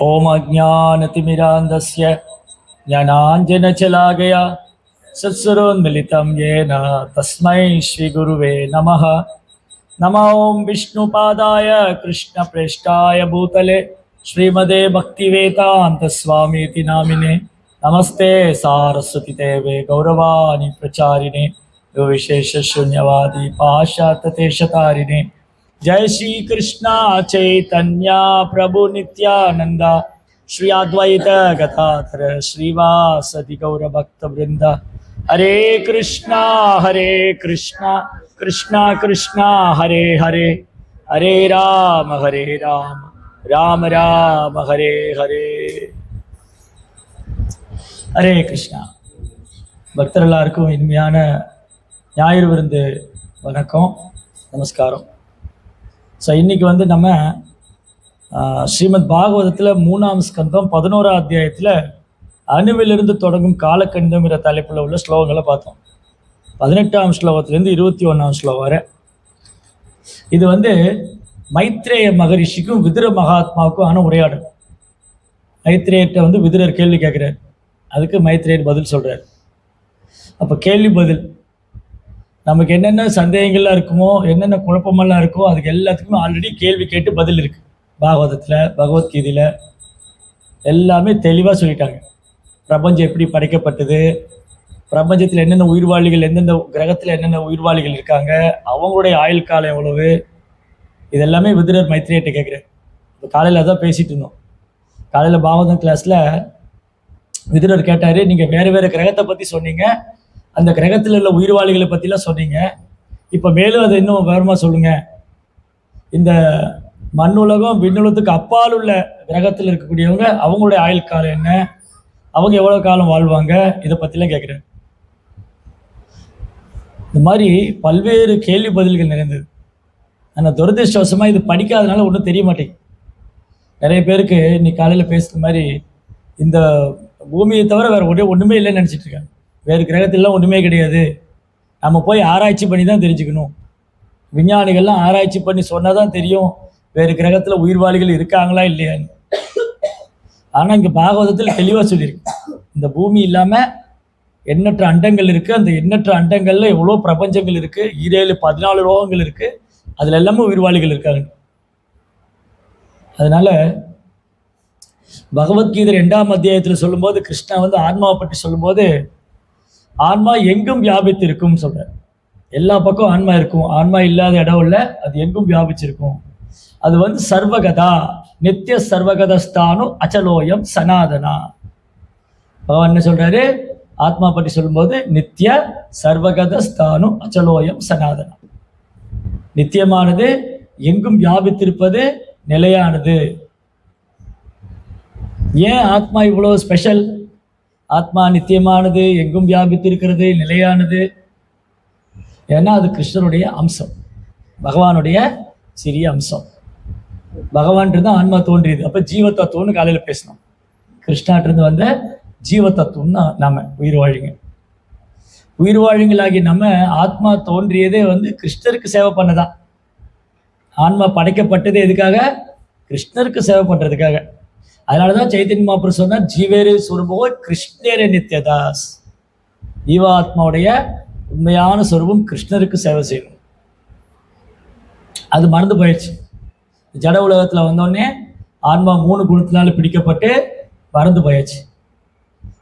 ओम अज्ञानतिमिरान्धस्य ज्ञानाञ्जनशलाकया सत्सरोन्मिलितं येन तस्मै श्रीगुरुवे नमः। नमो ओं विष्णुपादाय कृष्णप्रेष्ठाय भूतले श्रीमदे भक्तिवेदान्तस्वामीति नामिने नमस्ते सारस्वती देवे गौरवाणी प्रचारिणे विशेषशून्यवादी पाश्चात्यदेशतारिणे। जय श्री कृष्णा चैतन्य प्रभु नित्यानंद श्री अद्वैत गदाधर श्रीवासदि गौर भक्त वृंद। हरे कृष्णा कृष्णा कृष्णा हरे हरे, हरे राम राम राम हरे हरे। हरे कृष्णा பக்தர் எல்லாருக்கும் இனிமையான ஞாயிறு விருந்து வணக்கம், நமஸ்காரம். ஸோ இன்றைக்கி நம்ம ஸ்ரீமத் பாகவதத்தில் 3ஆம் ஸ்கந்தம் 11ஆம் அத்தியாயத்தில் அணுவிலிருந்து தொடங்கும் காலக்கணிதம்ங்கிற தலைப்பில் உள்ள ஸ்லோகங்களை பார்த்தோம். 18ஆம் ஸ்லோகத்திலேருந்து 21ஆம் ஸ்லோகம் வரை. இது மைத்ரேய மகரிஷிக்கும் விதுர மகாத்மாவுக்கும் ஆன உரையாடல். மைத்ரேயர்கிட்ட விதுரர் கேள்வி கேட்குறாரு, அதுக்கு மைத்ரேயர் பதில் சொல்கிறார். அப்போ கேள்வி பதில் நமக்கு என்னென்ன சந்தேகங்கள்லாம் இருக்குமோ, என்னென்ன குழப்பமெல்லாம் இருக்கோ, அதுக்கு எல்லாத்துக்குமே ஆல்ரெடி கேள்வி கேட்டு பதில் இருக்குது. பாகவதத்தில், பகவத்கீதையில் எல்லாமே தெளிவாக சொல்லிட்டாங்க. பிரபஞ்சம் எப்படி படைக்கப்பட்டது, பிரபஞ்சத்தில் என்னென்ன உயிர்வாளிகள், எந்தெந்த கிரகத்தில் என்னென்ன உயிர்வாளிகள் இருக்காங்க, அவங்களுடைய ஆயுள் காலம் எவ்வளவு, இதெல்லாமே விதுரர் மைத்ரேயிட்ட கேட்குறேன். இப்போ காலையில் அதான் பேசிகிட்டு இருந்தோம். காலையில் பாகவதம் கிளாஸில் விதுரர் கேட்டார், நீங்கள் வேறு வேறு கிரகத்தை பற்றி சொன்னீங்க, அந்த கிரகத்தில் உள்ள உயிர்வாளிகளை பற்றிலாம் சொன்னீங்க, இப்போ மேலும் அதை இன்னும் விவரமாக சொல்லுங்கள். இந்த மண்ணுலகம் விண்ணுலகத்துக்கு அப்பால் உள்ள கிரகத்தில் இருக்கக்கூடியவங்க, அவங்களுடைய ஆயுள் காலம் என்ன, அவங்க எவ்வளோ காலம் வாழ்வாங்க, இதை பற்றிலாம் கேட்குறேன். இந்த மாதிரி பல்வேறு கேள்வி பதில்கள் நிறைந்தது. ஆனால் துரதிருஷ்டவசமாக இது படிக்காதனால ஒன்றும் தெரிய மாட்டேங்குது. நிறைய பேருக்கு இன்னைக்கு காலையில் பேசுகிற மாதிரி இந்த பூமியை தவிர வேறு ஒன்றுமே இல்லைன்னு நினச்சிட்டு இருக்காங்க. வேறு கிரகத்திலாம் ஒன்றுமே கிடையாது, நம்ம போய் ஆராய்ச்சி பண்ணி தான் தெரிஞ்சுக்கணும், விஞ்ஞானிகள்லாம் ஆராய்ச்சி பண்ணி சொன்னால் தான் தெரியும் வேறு கிரகத்தில் உயிர்வாளிகள் இருக்காங்களா இல்லையான்னு. ஆனால் இங்கே பாகவதத்தில் தெளிவாக சொல்லியிருக்கு, இந்த பூமி இல்லாமல் எண்ணற்ற அண்டங்கள் இருக்குது, அந்த எண்ணற்ற அண்டங்களில் எவ்வளோ பிரபஞ்சங்கள் இருக்குது, 14 லோகங்கள் இருக்குது, அதில் எல்லாமே உயிர்வாளிகள் இருக்காங்க. அதனால் பகவத்கீதை 2ஆம் அத்தியாயத்தில் சொல்லும்போது கிருஷ்ணா ஆன்மாவை பற்றி சொல்லும்போது, ஆன்மா எங்கும் வியாபித்து இருக்கும் சொல்கிறார். எல்லா பக்கம் ஆன்மா இருக்கும், ஆன்மா இல்லாத இடம் இல்லை, அது எங்கும் வியாபிச்சிருக்கும். அது சர்வகதா நித்திய சர்வகதஸ்தானு அச்சலோயம் சனாதனா. பகவான் என்ன சொல்றாரு, ஆத்மா பற்றி சொல்லும்போது நித்திய சர்வகதஸ்தானு அச்சலோயம் சனாதனா, நித்தியமானது, எங்கும் வியாபித்திருப்பது, நிலையானது. ஏன் ஆத்மா இவ்வளோ ஸ்பெஷல்? ஆத்மா நித்தியமானது, எங்கும் வியாபித்திருக்கிறது, நிலையானது. ஏன்னா அது கிருஷ்ணனுடைய அம்சம், பகவானுடைய சிறிய அம்சம். பகவான்றது ஆன்மா தோன்றியது. அப்போ ஜீவ தத்துவம்னு காலையில் பேசணும். கிருஷ்ணாட்டிருந்து வந்த ஜீவ தத்துவம்னா நாம உயிர் வாழிங்களாகி நம்ம ஆத்மா தோன்றியதே கிருஷ்ணருக்கு சேவை பண்ணதான். ஆன்மா படைக்கப்பட்டது எதுக்காக? கிருஷ்ணருக்கு சேவை பண்ணுறதுக்காக. அதனால தான் சைத்தன்ய மகாபிரபு சொன்னார், ஜீவேரே சுரூபோ கிருஷ்ணரே நித்யதாஸ். ஜீவாத்மாவுடைய உண்மையான சுரூபம் கிருஷ்ணருக்கு சேவை செய்யணும். அது மறந்து போயிடுச்சு. ஜட உலகத்தில் வந்தோடனே ஆன்மா 3 குணத்தினால பிடிக்கப்பட்டு மறந்து போயிடுச்சு.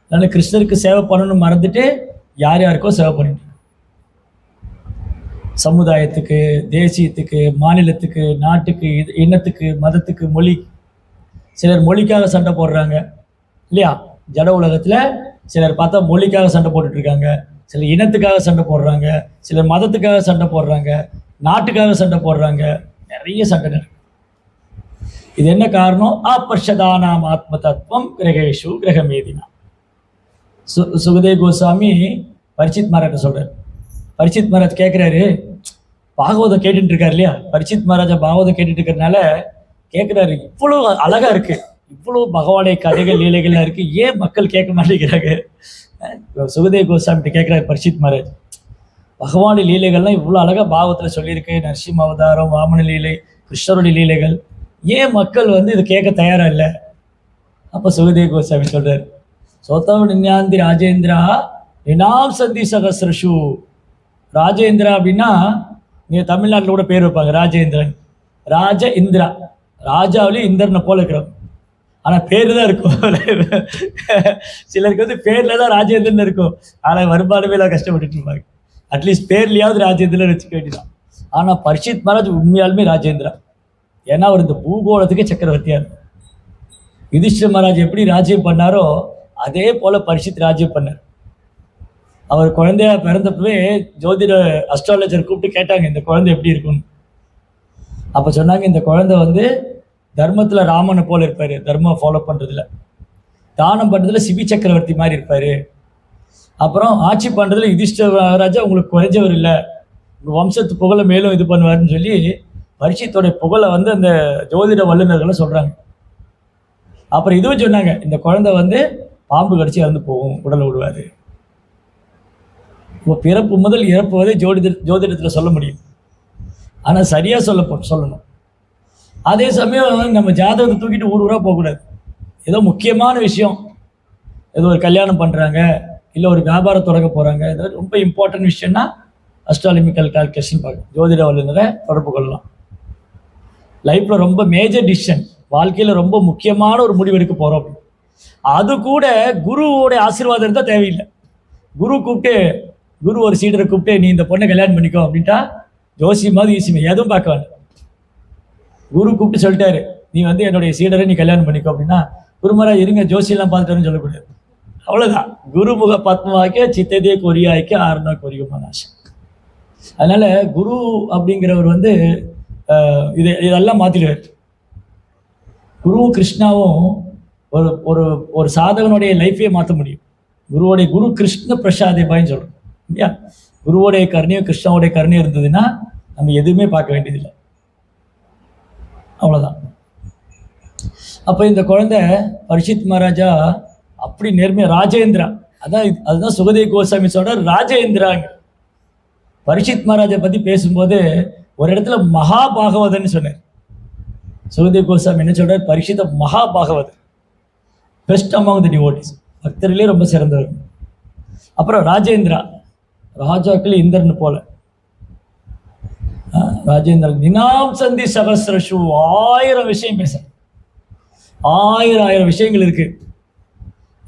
அதனால் கிருஷ்ணருக்கு சேவை பண்ணணும்னு மறந்துட்டு யார் யாருக்கோ சேவை பண்ணிட்டு, சமுதாயத்துக்கு, தேசியத்துக்கு, மாநிலத்துக்கு, நாட்டுக்கு, இனத்துக்கு, மதத்துக்கு, மொழி. சிலர் மொழிக்காக சண்டை போடுறாங்க இல்லையா? ஜட உலகத்தில் சிலர் பார்த்தா மொழிக்காக சண்டை போட்டுட்ருக்காங்க, சிலர் இனத்துக்காக சண்டை போடுறாங்க, சிலர் மதத்துக்காக சண்டை போடுறாங்க, நாட்டுக்காக சண்டை போடுறாங்க, நிறைய சண்டை நடக்குது. இது என்ன காரணம்? அப்பர்ஷதானாம் ஆத்ம தத்துவம் கிரகேஷு கிரகமேதினா. சுகதேவ் கோஸ்வாமி பரிச்சித் மகாராஜ் சொல்கிறார். பரிச்சித் மகாராஜ் கேட்குறாரு, பாகவதம் கேட்டுட்டு இருக்காரு இல்லையா? பரிச்சித் மகாராஜா பாகவதம் கேட்டுட்டு இருக்கிறதுனால கேட்குறாரு, இவ்வளோ அழகாக இருக்குது, இவ்வளோ பகவானுடைய கதைகள் லீலைகள்லாம் இருக்குது, ஏன் மக்கள் கேட்க மாட்டேங்கிறாங்க? சுகதேவ் கோஸ்வாமிகிட்ட கேட்குறாரு பரிச்சித் மகாராஜ், பகவானுடைய லீலைகள்லாம் இவ்வளோ அழகாக பாகவத்தில் சொல்லியிருக்கு, நரசிம்ம அவதாரம், வாமன லீலை, கிருஷ்ணருடைய லீலைகள், ஏன் மக்கள் இதை கேட்க தயாராக இல்லை அப்போ சுகதேவ கோஸ்வாமி சொல்றாரு, சோதவ நின்யாந்தி ராஜேந்திரா நினாம் சந்தி சகசிரஷு. ராஜேந்திரா அப்படின்னா நீங்க தமிழ்நாட்டில் கூட பேர் வைப்பாங்க ராஜேந்திரன், ராஜ இந்திரா, ராஜாவிலேயே இந்திரனை போல இருக்கிறவங்க. ஆனால் பேர் தான் இருக்கும். சிலருக்கு வந்து பேரில் தான் ராஜேந்திரன் இருக்கும், ஆனால் வருமானமே எல்லாம் கஷ்டப்பட்டுட்டு இருப்பாங்க. அட்லீஸ்ட் பேர்லையாவது ராஜேந்திரன் வச்சுக்க வேண்டியதான். ஆனால் பரீட்சித் மகாராஜ் உண்மையாலுமே ராஜேந்திரா. ஏன்னா அவர் இந்த பூகோளத்துக்கே சக்கரவர்த்தியா இருக்கும். யுதிஷ்டிர மகாராஜ் எப்படி ராஜ்யம் பண்ணாரோ அதே போல பரீட்சித் ராஜ்யம் பண்ணார். அவர் குழந்தையா பிறந்தப்பவே ஜோதிட அஸ்ட்ராலஜர் கூப்பிட்டு கேட்டாங்க இந்த குழந்தை எப்படி இருக்கும்னு. அப்போ சொன்னாங்க, இந்த குழந்தை வந்து தர்மத்தில் ராமனை போல இருப்பார், தர்மம் ஃபாலோ பண்ணுறதுல, தானம் பண்ணுறதுல சிபி சக்கரவர்த்தி மாதிரி இருப்பார், அப்புறம் ஆட்சி பண்ணுறதுல யுதிஷ்டிர மகாராஜா உங்களுக்கு குறைஞ்சவர் இல்லை, உங்கள் வம்சத்து புகழை மேலும் இது பண்ணுவாருன்னு சொல்லி பரீட்சித்தோடைய புகழை வந்து அந்த ஜோதிட வல்லுநர்கள்லாம் சொல்கிறாங்க. அப்புறம் இதுவும் சொன்னாங்க, இந்த குழந்தை வந்து பாம்பு கடிச்சு இறந்து போகும், உடலை விடுவார். இப்போ பிறப்பு முதல் இறப்பு வரை ஜோதிடத்தில் சொல்ல முடியும், ஆனால் சரியாக சொல்லணும். அதே சமயம் நம்ம ஜாதகத்தை தூக்கிட்டு ஊர் ஊராக போகக்கூடாது. ஏதோ முக்கியமான விஷயம், ஏதோ ஒரு கல்யாணம் பண்ணுறாங்க, இல்லை ஒரு வியாபாரம் தொடங்க போகிறாங்க, ஏதோ ரொம்ப இம்பார்ட்டன்ட் விஷயம்னா அஸ்ட்ராலஜிக்கல் கால்குலேஷன் பார்க்கணும், ஜோதிட வல்லுநரை தொடர்பு கொள்ளலாம். லைஃப்பில் ரொம்ப மேஜர் டிசிஷன், வாழ்க்கையில் ரொம்ப முக்கியமான ஒரு முடிவு எடுக்க போகிறோம், அது கூட குருவோடைய ஆசீர்வாதம் இருந்தால் தேவையில்லை. குரு ஒரு சீடரை கூப்பிட்டு நீ இந்த பொண்ணை கல்யாணம் பண்ணிக்கோ அப்படின்ட்டா ஜோசியமாவது ஈசிமே எதுவும் பார்க்க வேண்டாம். குரு கூப்பிட்டு சொல்லிட்டாரு, நீ வந்து என்னுடைய சீடரை நீ கல்யாணம் பண்ணிக்கோ அப்படின்னா குருமராஜ் இருங்க ஜோசியெல்லாம் பார்த்துட்டாருன்னு சொல்லக்கூடாது. அவ்வளோதான். குருமுக பத்மாக்க சித்ததே கொரியாய்க்கு ஆரணா கொரியுமானாஷ். அதனால குரு அப்படிங்கிறவர் வந்து இதெல்லாம் மாற்றிடுவார். குருவும் கிருஷ்ணாவும் ஒரு ஒரு ஒரு சாதகனுடைய லைஃபையே மாற்ற முடியும். குரு கிருஷ்ண பிரசாதே பாயின்னு சொல்கிறோம் இல்லையா? குருவோடைய கருணையும் கிருஷ்ணாவுடைய கருணையும் இருந்ததுன்னா நம்ம எதுவுமே பார்க்க வேண்டியதில்லை. அவ்வளோதான். அப்போ இந்த குழந்தை பரீட்சித் மகாராஜா அப்படி நேர்மையாக ராஜேந்திரா, அதுதான் சுகதேவ கோஸ்வாமி சொல்கிறார் ராஜேந்திராங்க. பரீட்சித் மகாராஜை பற்றி பேசும்போது ஒரு இடத்துல மகாபாகவதன்னு சொன்னார். சுகதேவ கோஸ்வாமி என்ன சொல்கிறார், பரீட்சித மகாபாகவதன், பெஸ்ட் அமாங் தி டிவோட்டிஸ், பக்தர்களே ரொம்ப சிறந்தவர். அப்புறம் ராஜேந்திரா, ராஜாக்கள் இந்திரன் போல. ராஜேந்திரன் நினாம் சந்தி சகசிரஷு, 1000 விஷயம் பேச, 1000 விஷயங்கள் இருக்கு.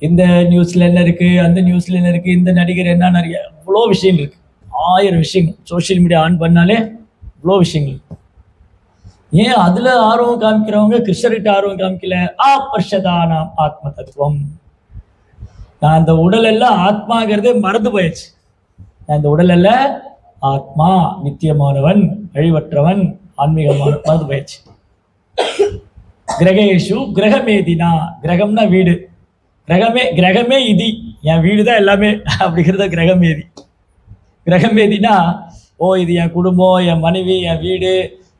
இந்த நியூஸ்ல என்ன இருக்கு, அந்த நியூஸ்ல என்ன இருக்கு, இந்த நடிகர் என்ன, நிறைய இவ்வளோ விஷயங்கள் இருக்கு. 1000 விஷயங்கள் சோசியல் மீடியா ஆன் பண்ணாலே இவ்வளோ விஷயங்கள். ஏன் அதுல ஆர்வம் காமிக்கிறவங்க கிருஷ்ணர்கிட்ட ஆர்வம் காமிக்கல? ஆபர்ஷதானாம் ஆத்ம தத்துவம். நான் இந்த உடல் எல்லாம் ஆத்மாங்கிறதே மறந்து போயிடுச்சு. நான் இந்த உடல் அல்ல, ஆத்மா, நித்தியமானவன், அழிவற்றவன், ஆன்மீகமான மறந்து போயிடுச்சு. கிரகேஷு கிரகமேதினா, கிரகம்னா வீடு, கிரகமே இதி, என் வீடு தான் எல்லாமே அப்படிங்கிறத கிரகமேதி. கிரகமேதினா இது என் குடும்பம், என் மனைவி, என் வீடு,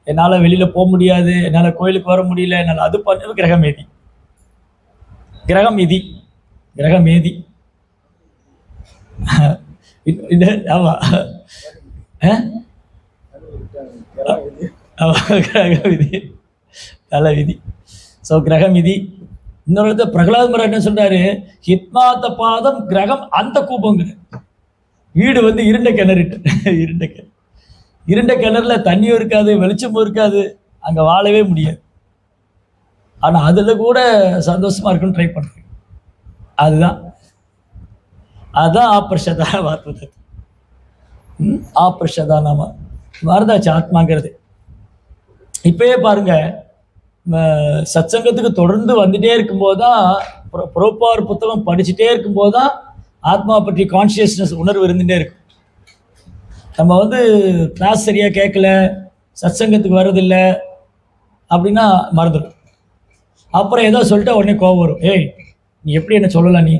என்னால் வெளியில் போக முடியாது, என்னால் கோயிலுக்கு வர முடியல, என்னால் அது பண்ணது கிரகமேதி. கிரகமேதி ஆமா கிரகவிதி, தலைவிதி. ஸோ கிரகமிதி. இன்னொரு இடத்துல பிரகலாத் மகாராஜ் என்ன சொல்றாரு, ஹித்மாத்த பாதம் கிரகம் அந்த கூப்பங்கிற. வீடு வந்து இருண்ட கிணறு, இருண்ட கிணறுல தண்ணியும் இருக்காது, வெளிச்சமும் இருக்காது, அங்க வாழவே முடியாது. ஆனா அதுல கூட சந்தோஷமா இருக்குன்னு ட்ரை பண்றேன். அதுதான் ஆப்ரஷதா வார்த்தை. ஆப்ரஷதா நாம மறந்தாச்சு ஆத்மாங்கிறது. இப்பயே பாருங்க, சத்சங்கத்துக்கு தொடர்ந்து வந்துட்டே இருக்கும்போது தான், புரோபார் புத்தகம் படிச்சுட்டே இருக்கும்போது தான் ஆத்மா பற்றி கான்சியஸ்னஸ் உணர்வு இருந்துகிட்டே இருக்கும். நம்ம வந்து கிளாஸ் சரியாக கேட்கல, சத்சங்கத்துக்கு வர்றதில்லை அப்படின்னா மறந்துடும். அப்புறம் ஏதோ சொல்லிட்டா உடனே கோபம் வரும். நீ எப்படி என்ன சொல்லலாம்,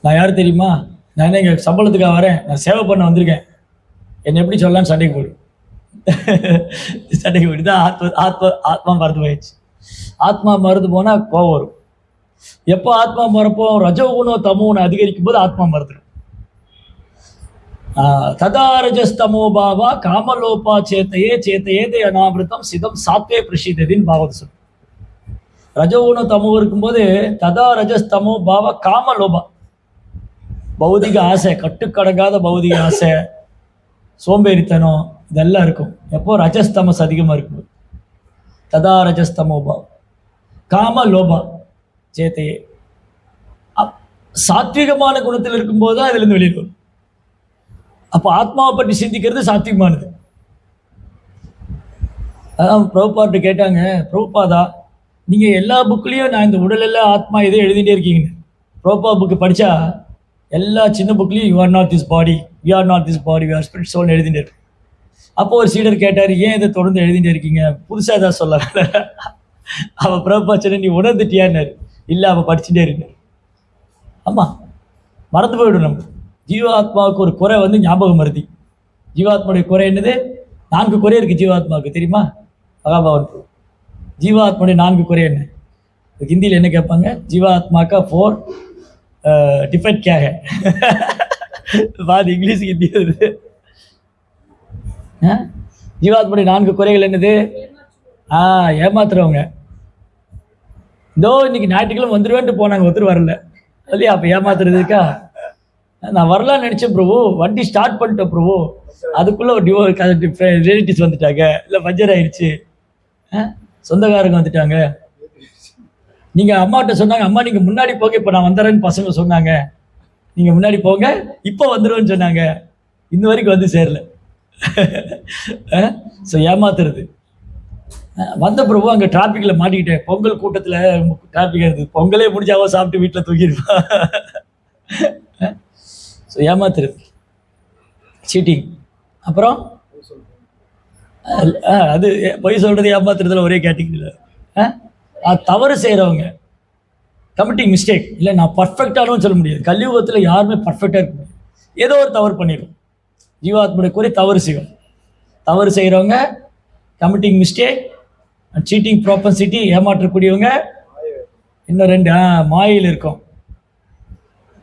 நான் யார் தெரியுமா, நான் என்ன இங்கே சம்பளத்துக்காக வரேன், நான் சேவை பண்ண வந்திருக்கேன், என்னை எப்படி சொல்லலான்னு சண்டைக்கு போயிடும். சண்டைக்கு போயிட்டு தான் ஆத்மா மறந்து போயிடுச்சு. ஆத்மா மறந்து போனால் கோபம் வரும். எப்போ ஆத்மா மறப்போம், ரஜோகுணம் தமோன்னு அதிகரிக்கும் போது ஆத்மா மறந்துடும். ததா ரஜஸ்தமோ பாவா காமலோபா சேத்தையே தே அனாவிருத்தம் சிதம் சாத்வே பிரசித்ததின் பாவத்தை சொல்லும். ரஜோகுணம் தமோ இருக்கும்போது ததா ரஜஸ்தமோ பாவ காம லோபா, பௌதிக ஆசை, கட்டுக்கடங்காத பௌதிக ஆசை, சோம்பேறித்தனம் இதெல்லாம் இருக்கும். எப்போ ரஜஸ்தமஸ் அதிகமாக இருக்கும், ததா ரஜஸ்தமோ பாவம் காம லோபா சேத்தையே. சாத்விகமான குணத்தில் இருக்கும்போது தான் அதுலேருந்து வெளியே வரும். அப்போ ஆத்மாவை பற்றி சிந்திக்கிறது சாத்விகமானது. அதான் பிரபுபாட்டு கேட்டாங்க, பிரபுபாதா நீங்கள் எல்லா புக்லேயும் நான் இந்த உடலெல்லாம் ஆத்மா இதே எழுதிட்டே இருக்கீங்கன்னு. பிரபுபா புக்கு படித்தா எல்லா சின்ன புக்லேயும் you are not this body, you are not this body, you are spirit சோல்னு எழுதிட்டே இருக்கு. அப்போ ஒரு சீடர் கேட்டார், ஏன் இதை தொடர்ந்து எழுதிட்டே இருக்கீங்க, புதுசாக தான் சொல்ல. அவள் பிரபுபா சொன்ன, நீ உணர்ந்துட்டியான்னாரு. இல்லை, அவள் படிச்சுட்டே இருந்தார். ஆமாம், மறந்து போயிடும். நம்ம ஜீவாத்மாவுக்கு ஒரு குறை வந்து ஞாபகம் மருதி. ஜீவாத்மாவுடைய குறை என்னது? 4 குறை இருக்குது ஜீவாத்மாவுக்கு, தெரியுமா? மகாபாவன் ஜீவாத்மாவுடைய 4 குறை என்ன? ஹிந்தியில் என்ன கேட்பாங்க? ஜீவாத்மாக்கா 4 டிஃபெக்ட் क्या है? பாதி இங்கிலீஷ் ஹிந்தி வருது. ஜீவாத்மாவுடைய 4 குறைகள் என்னது? ஏமாத்துறவங்க. இதோ இன்னைக்கு ஞாயிற்றுக்கிழமை வந்துடுவேன்ட்டு போனாங்க, ஒருத்தர் வரல இல்லையா? அப்போ ஏமாத்துறதுக்கா? நான் வரலான்னு நினச்சேன் பிரபு, வண்டி ஸ்டார்ட் பண்ணிட்டேன் பிரபு, அதுக்குள்ளே ஒரு ரிலேட்டிவ்ஸ் வந்துட்டாங்க, இல்லை பஞ்சர் ஆயிடுச்சு, சொந்தக்காரங்க வந்துட்டாங்க. நீங்கள் அம்மாட்ட சொன்னாங்க, அம்மா நீங்கள் முன்னாடி போங்க, இப்போ நான் வந்துடுறேன்னு பசங்க சொன்னாங்க. நீங்கள் முன்னாடி போங்க, இப்போ வந்துடுவேன்னு சொன்னாங்க. இன்ன வரைக்கும் வந்து சேரல. ஸோ ஏமாத்துறது. வந்த பிரபு அங்கே டிராஃபிக்கில் மாட்டிக்கிட்டேன். பொங்கல் கூட்டத்தில் டிராஃபிக் இருந்தது. பொங்கலே முடிஞ்சாவோ சாப்பிட்டு வீட்டில் தூக்கிடுவா. ஸோ ஏமாத்துறது, சீட்டிங். அப்புறம் அது பொய் சொல்கிறது ஏமாத்துறதுல ஒரே கேட்டகிரியில். தவறு செய்கிறவங்க, கமிட்டிங் மிஸ்டேக். இல்லை நான் பர்ஃபெக்டானு சொல்ல முடியாது. கலியுகத்தில் யாருமே பர்ஃபெக்டாக இருக்க முடியாது. ஏதோ ஒரு தவறு பண்ணிடும். ஜீவாத்முடைய குறை தவறு செய்யும். தவறு செய்கிறவங்க, கமிட்டிங் மிஸ்டேக், சீட்டிங் ப்ராப்பன்சிட்டி, ஏமாற்றக்கூடியவங்க. இன்னும் 2 மாயில் இருக்கும்.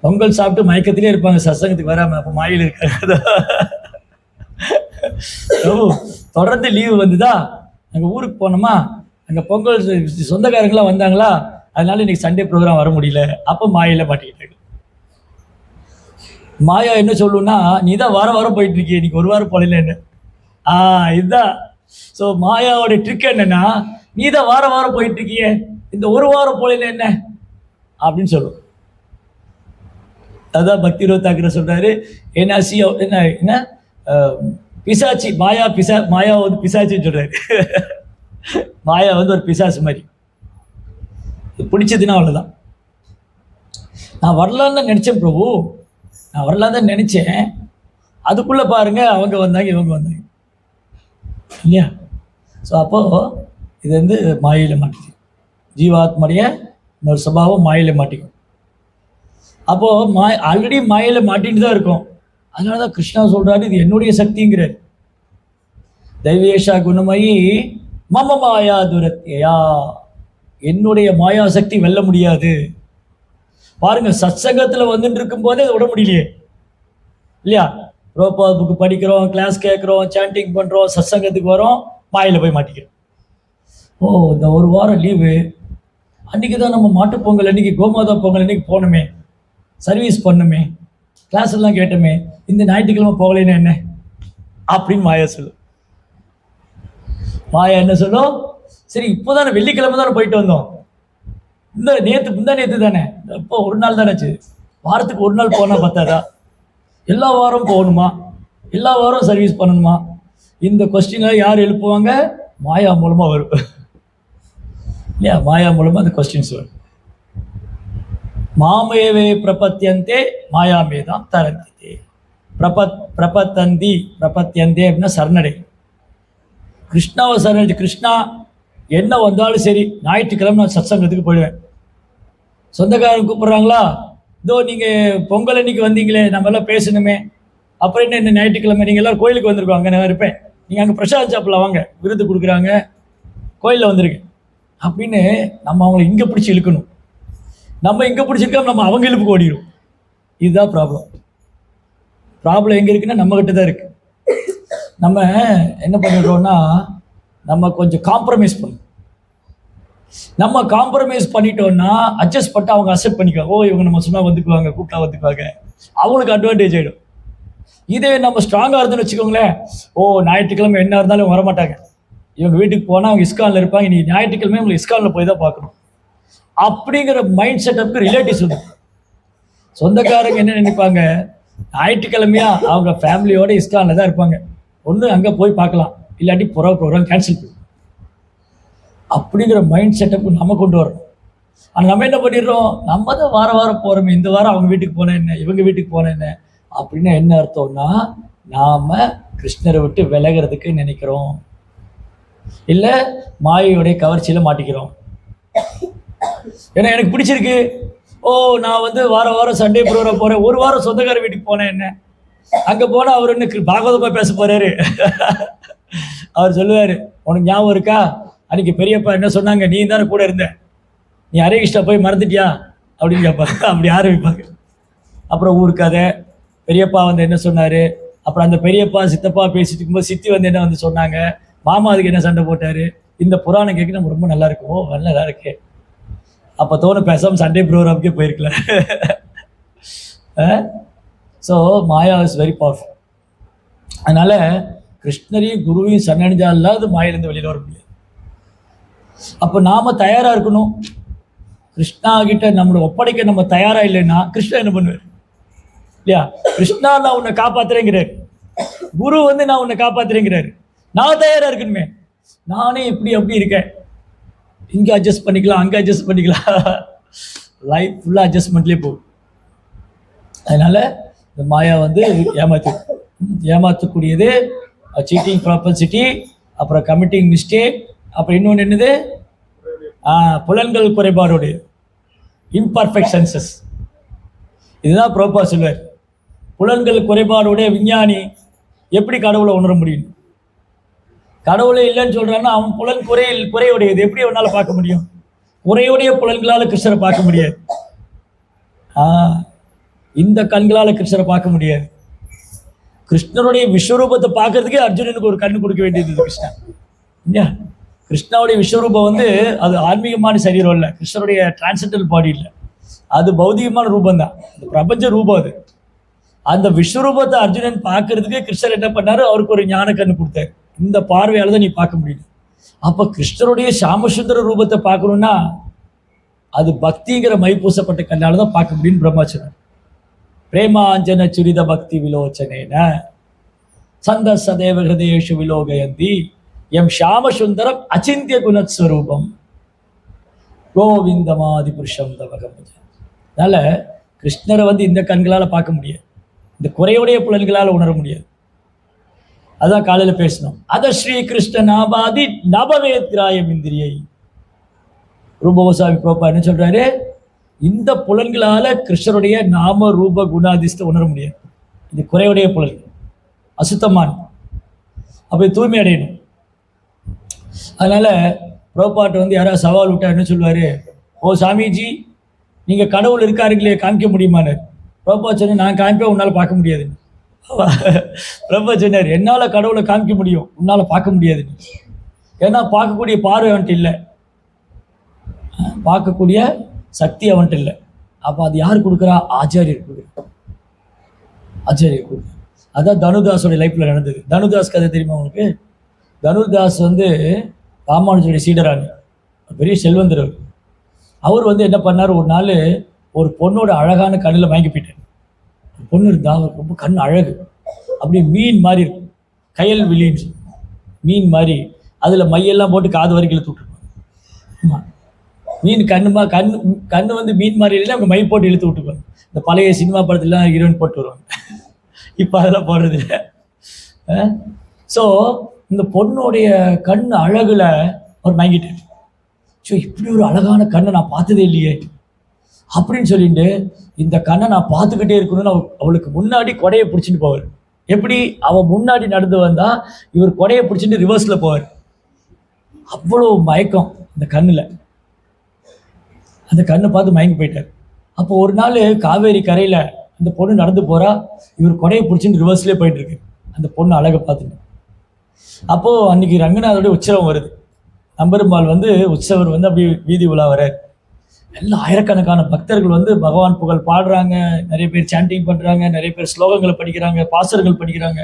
பொங்கல் சாப்பிட்டு மயக்கத்திலே இருப்பாங்க, சத்சங்கத்துக்கு வராமல். அப்போ மாயில் இருக்காங்க. தொடர்ந்து லீவு வந்துதா, அங்கே ஊருக்கு போனோமா, அங்கே பொங்கல் சொந்தக்காரங்களாம் வந்தாங்களா, அதனால இன்னைக்கு சண்டே ப்ரோக்ராம் வர முடியல. அப்போ மாயில மாட்டிக்கிட்டாங்க. மாயா என்ன சொல்லுன்னா, நீ தான் வாரம் போயிட்டு இருக்கிய, இன்னைக்கு ஒரு வாரம் போகல என்ன. இதுதான். ஸோ மாயாவோட ட்ரிக் என்னன்னா, நீ தான் வாரம் போயிட்டு இருக்கிய, இந்த ஒரு வாரம் போகல என்ன அப்படின்னு சொல்லும். அதான் பக்தி ரோத்தாக்கிற சொல்றாரு, என்ன பிசாச்சி மாயா, மாயா வந்து பிசாச்சின்னு சொல்றாரு. மாயா வந்து ஒரு பிசாசு மாதிரி. பிடிச்சதுன்னா அவ்வளோதான். நான் வரலான்னு நினச்சேன் பிரபு, நான் வரலான்னு தான் நினச்சேன். அதுக்குள்ளே பாருங்க, அவங்க வந்தாங்க, இவங்க வந்தாங்க இல்லையா? ஸோ அப்போது இது வந்து மாயையில் மாட்டிக்கும். ஜீவாத்மடைய இன்னொரு சுபாவம் மாயையில் மாட்டிக்கும். அப்போது ஆல்ரெடி மாயையில் மாட்டிட்டு தான் இருக்கும். அதனால தான் கிருஷ்ணா சொல்கிறாரு, இது என்னுடைய சக்திங்கிறார். தெய்வேஷா குணமயி மம மாயா துரத்தியா, என்னுடைய மாயா சக்தி வெல்ல முடியாது. பாருங்க, சத்சங்கத்தில் வந்துட்டு இருக்கும் போதே அதை விட முடியலையே இல்லையா? ரோபா புக்கு படிக்கிறோம், கிளாஸ் கேட்குறோம், சாண்டிங் பண்ணுறோம், சத்சங்கத்துக்கு வரோம், மாயில் போய் மாட்டிக்கிறோம். இந்த ஒரு வாரம் லீவு, அன்றைக்கி தான் நம்ம மாட்டுப் பொங்கல் அன்றைக்கி, கோமாதா பொங்கல் அன்றைக்கி போனோமே, சர்வீஸ் பண்ணுமே, கிளாஸ் எல்லாம் கேட்டோமே, இந்த ஞாயிற்றுக்கிழமை போகலைன்னு என்ன அப்படின்னு மாயா சொல்லும். மாயா என்ன சொல்லும்? சரி, இப்போ தானே வெள்ளிக்கிழமை தானே போயிட்டு வந்தோம், முந்தா நேற்று தானே, இப்போ ஒரு நாள் தானே ஆச்சு, வாரத்துக்கு ஒரு நாள் போனால் பத்தாதா? எல்லா வாரம் போகணுமா? எல்லா வாரம் சர்வீஸ் பண்ணணுமா? இந்த கொஸ்டினை யார் எழுப்புவாங்க? மாயா மூலமாக வரும் இல்லையா? மாயா மூலமாக அந்த கொஸ்டின்ஸ் வரும். மாமேவே பிரபத்தியந்தே மாயாமேதான் தரந்தித்தே. பிரபத்தந்தி பிரபத்தியந்தே அப்படின்னா சரணடை. கிருஷ்ணாவை சரணடை. கிருஷ்ணா என்ன வந்தாலும் சரி, ஞாயிற்றுக்கிழமை நான் சத்சங்கத்துக்கு போயிடுவேன். சொந்தக்காரங்க கூப்பிட்றாங்களா, இதோ நீங்கள் பொங்கல் அன்னைக்கு வந்தீங்களே, நம்ம எல்லாம் பேசணுமே, அப்புறம் என்ன ஞாயிற்றுக்கிழமை நீங்கள் எல்லோரும் கோயிலுக்கு வந்திருக்கோம், அங்கே நான் இருப்பேன், நீங்கள் அங்கே பிரசாதம் சாப்பிடலாம், வாங்க விருது கொடுக்குறாங்க, கோயிலில் வந்திருக்கேன் அப்படின்னு நம்ம அவங்கள இங்கே பிடிச்சி இழுக்கணும். நம்ம இங்கே பிடிச்சிருக்கோம், நம்ம அவங்க இழுப்புக்கு ஓடிடும். இதுதான் ப்ராப்ளம் எங்கே இருக்குன்னா நம்மக்கிட்ட தான் இருக்குது. நம்ம என்ன பண்ணிடுறோம்னா, நம்ம கொஞ்சம் காம்ப்ரமைஸ் பண்ணணும். நம்ம காம்ப்ரமைஸ் பண்ணிட்டோம்னா அட்ஜஸ்ட் பண்ணிட்டு அவங்க அக்செப்ட் பண்ணிக்குவாங்க. ஓ இவங்க நம்ம சொன்னா வந்துக்குவாங்க, கூப்பிட்டா வந்துக்குவாங்க, அவங்களுக்கு அட்வான்டேஜ் ஆகிடும். இதே நம்ம ஸ்ட்ராங்காக இருந்துன்னு வச்சுக்கோங்களேன், ஓ ஞாயிற்றுக்கிழமை என்ன இருந்தாலும் வரமாட்டாங்க, இவங்க வீட்டுக்கு போனால் அவங்க இஸ்கானில் இருப்பாங்க, நீ ஞாயிற்றுக்கிழமை உங்களுக்கு இஸ்கானில் போய் தான் பார்க்கணும் அப்படிங்கிற மைண்ட் செட்டப்புக்கு ரிலேட்டிவ்ஸ் வந்து சொந்தக்காரங்க என்ன நினைப்பாங்க, ஞாயிற்றுக்கிழமையா அவங்க ஃபேமிலியோட இஸ்கானில் தான் இருப்பாங்க, ஒன்று அங்கே போய் பார்க்கலாம், இல்லாட்டி ப்ரோக்ராம் கேன்சல் பண்ணும் அப்படிங்கிற மைண்ட் செட்டப்பு நம்ம கொண்டு வரணும். ஆனால் நம்ம என்ன பண்ணிடுறோம், நம்ம தான் வாரம் போகிறோமே, இந்த வாரம் அவங்க வீட்டுக்கு போனேன் என்ன, இவங்க வீட்டுக்கு போனேன் என்ன அப்படின்னா என்ன அர்த்தம்னா, நாம் கிருஷ்ணரை விட்டு விலகிறதுக்கு நினைக்கிறோம், இல்லை மாயையுடைய கவர்ச்சியில் மாட்டிக்கிறோம். ஏன்னா எனக்கு பிடிச்சிருக்கு, ஓ நான் வந்து வாரம் சண்டே ப்ரோக்ராம் போகிறேன், ஒரு வாரம் சொந்தக்கார வீட்டுக்கு போனேன் என்ன, அங்கே போனால் அவர் என்ன பாகவதமாக பேச போகிறாரு. அவர் சொல்லுவார், உனக்கு ஞாபகம் இருக்கா அன்றைக்கி பெரியப்பா என்ன சொன்னாங்க, நீ தானே கூட இருந்த, நீ ஹரே கிருஷ்ணா போய் மறந்துட்டியா அப்படின்னு கேட்பாங்க. அப்படி ஆரம்பிப்பாங்க. அப்புறம் ஊர் கதை, பெரியப்பா வந்து என்ன சொன்னார், அப்புறம் அந்த பெரியப்பா சித்தப்பா பேசிட்டு இருக்கும்போது சித்தி வந்து என்ன வந்து சொன்னாங்க, மாமா அதுக்கு என்ன சண்டை போட்டார், இந்த புராணம் கேட்க நம்ம ரொம்ப நல்லா இருக்கும், ஓ நல்லா இருக்கு, அப்போ தோணு பேசாமல் சண்டே ப்ரோக்ராமுக்கே போயிருக்கல. So maya is very powerful. அதனால் கிருஷ்ணரையும் குருவையும் சரணடைஞ்சா இல்லாத மாயிலேருந்து வெளியில் வர முடியாது. அப்போ நாம் தயாராக இருக்கணும். கிருஷ்ணா கிட்ட நம்மளை ஒப்படைக்க நம்ம தயாராக இல்லைன்னா கிருஷ்ணா என்ன பண்ணுவார் இல்லையா? கிருஷ்ணா நான் உன்னை காப்பாற்றுறேங்கிறார், குரு வந்து நான் உன்னை காப்பாற்றுறேங்கிறாரு, நான் தயாராக இருக்கணுமே. நானே இப்படி அப்படி இருக்கேன், இங்கே அட்ஜஸ்ட் பண்ணிக்கலாம், அங்கே அட்ஜஸ்ட் பண்ணிக்கலாம், லைஃப் ஃபுல்லாக அட்ஜஸ்ட்மெண்ட்லேயே போகும். அதனால் இந்த மாயா வந்து ஏமாற்றக்கூடியது, சீட்டிங் ப்ராப்பர்சிட்டி, அப்புறம் கமிட்டிங் மிஸ்டேக், அப்புறம் இன்னொன்று என்னது, புலன்கள் குறைபாடுடைய இம்பர்ஃபெக்ட் சென்சஸ். இதுதான் பிரபா சொல்வார், புலன்கள் குறைபாடுடைய விஞ்ஞானி எப்படி கடவுளை உணர முடியும்? கடவுளே இல்லைன்னு சொல்கிறான்னா அவன் புலன் குறையுடையது எப்படி அவனால் பார்க்க முடியும்? குறையுடைய புலன்களால் கிருஷ்ணரை பார்க்க முடியாது. இந்த கண்களால் கிருஷ்ணரை பார்க்க முடியாது. கிருஷ்ணருடைய விஸ்வரூபத்தை பார்க்கறதுக்கே அர்ஜுனனுக்கு ஒரு கண்ணு கொடுக்க வேண்டியது கிருஷ்ணா. இல்லையா? கிருஷ்ணாவுடைய விஸ்வரூபம் வந்து அது ஆன்மீகமான சரீரம் இல்லை, கிருஷ்ணருடைய டிரான்சென்டல் பாடி இல்லை, அது பௌதிகமான ரூபம் தான், அது பிரபஞ்ச ரூபம். அது அந்த விஸ்வரூபத்தை அர்ஜுனன் பார்க்கறதுக்கு கிருஷ்ணர் என்ன பண்ணாரு, அவருக்கு ஒரு ஞான கண்ணு கொடுத்தாரு. இந்த பார்வையால் தான் நீ பார்க்க முடியும். அப்போ கிருஷ்ணருடைய சாமசுந்தர ரூபத்தை பார்க்கணும்னா அது பக்திங்கிற மைப்பூசப்பட்ட கண்ணால் தான் பார்க்க முடியும்னு பிரம்மாச்சனர். பிரேமாஞ்சன சுரித பக்தி விலோச்சனேன சந்த சதேவ ஹிருதயேஷு விலோகயந்தி எம் ஷாமசுந்தரம் அச்சிந்திய குணஸ்வரூபம் கோவிந்தமாதி புருஷம் தவகம். அதனால கிருஷ்ணரை வந்து இந்த கண்களால் பார்க்க முடியாது, இந்த குறையுடைய புலன்களால் உணர முடியாது. அதான் காலையில் பேசணும். அத ஸ்ரீ கிருஷ்ண நாபாதி நபவேத்ராயம் இந்திரியை. ரூபகோசாமி பிரபா என்ன சொல்றாரு, இந்த புலன்களால கிருஷ்ணருடைய நாம ரூப குணாதிஷ்ட உணர முடியாது. இது குறையுடைய புலன்கள், அசுத்தமான. அப்போ தூய்மை அடையணும். அதனால பிரபாட்ட வந்து யாராவது சவால் விட்டா என்ன சொல்லுவாரு, ஓ சாமிஜி நீங்கள் கடவுள் இருக்காருங்களே காமிக்க முடியுமான்னு. பிரபா சொன்ன, நான் காமிப்பேன், உன்னால் பார்க்க முடியாதுன்னு. பிரபா சொன்னார், என்னால் கடவுளை காமிக்க முடியும், உன்னால் பார்க்க முடியாதுன்னு. ஏன்னா பார்க்கக்கூடிய பார்வை அவன்ட்டு இல்லை, பார்க்கக்கூடிய சக்தி அவன்ட்டு இல்லை. அப்போ அது யார் கொடுக்குறா? ஆச்சாரியர் கொடுக்குறா, ஆச்சாரியர் கொடுக்குறா. அதான் தனுதாஸோடைய லைஃப்பில் நடந்தது. தனுதாஸ் கதை தெரியுமா உங்களுக்கு? தனுதாஸ் வந்து ராமானுஜருடைய சீடரானு, பெரிய செல்வந்தர். அவர் வந்து என்ன பண்ணார், ஒரு நாள் ஒரு பொண்ணோட அழகான கண்ணில் வாங்கி போயிட்டார். பொண்ணு இருந்தால் அவருக்கு ரொம்ப கண் அழகு, அப்படி மீன் மாதிரி இருக்கும், கயல் விழின்னு மீன் மாதிரி, அதில் மையெல்லாம் போட்டு காது வரைக்கும் இழுத்து விட்டுருப்பாங்க. ஆமாம், மீன் கண்ணு வந்து மீன் மாதிரி இல்லை, அவங்க மை போட்டு இழுத்து விட்டுருப்பாங்க. இந்த பழைய சினிமா படத்துலாம் ஹீரோயின் போட்டு வருவாங்க, இப்போ அதெல்லாம் போடுறது இல்லை. ஸோ இந்த பொண்ணுடைய கண் அழகுல அவர் மயங்கிட்டார். ஸோ இப்படி ஒரு அழகான கண்ணை நான் பார்த்ததே இல்லையே அப்படின்னு சொல்லிட்டு, இந்த கண்ணை நான் பார்த்துக்கிட்டே இருக்கணும்னு அவளுக்கு முன்னாடி கொடையை பிடிச்சிட்டு போவார். எப்படி? அவன் முன்னாடி நடந்து வந்தால் இவர் கொடையை பிடிச்சிட்டு ரிவர்ஸில் போவார். அவ்வளோ மயக்கம் அந்த கண்ணில். அந்த கண்ணை பார்த்து மயங்கி போயிட்டார். அப்போ ஒரு நாள் காவேரி கரையில் அந்த பொண்ணு நடந்து போகிறா, இவர் கொடையை பிடிச்சிட்டு ரிவர்ஸ்லேயே போயிட்டுருக்கு அந்த பொண்ணு அழகை பார்த்துட்டு. அப்போது அன்றைக்கி ரங்கநாதோடைய உற்சவம் வருது. நம்பெருமாள் வந்து உற்சவர் வந்து அப்படி வீதி உலா வர எல்லாம் ஆயிரக்கணக்கான பக்தர்கள் வந்து பகவான் புகழ் பாடுறாங்க, நிறைய பேர் சாண்டிங் பண்றாங்க, நிறைய பேர் ஸ்லோகங்களை படிக்கிறாங்க, பாசர்கள் படிக்கிறாங்க,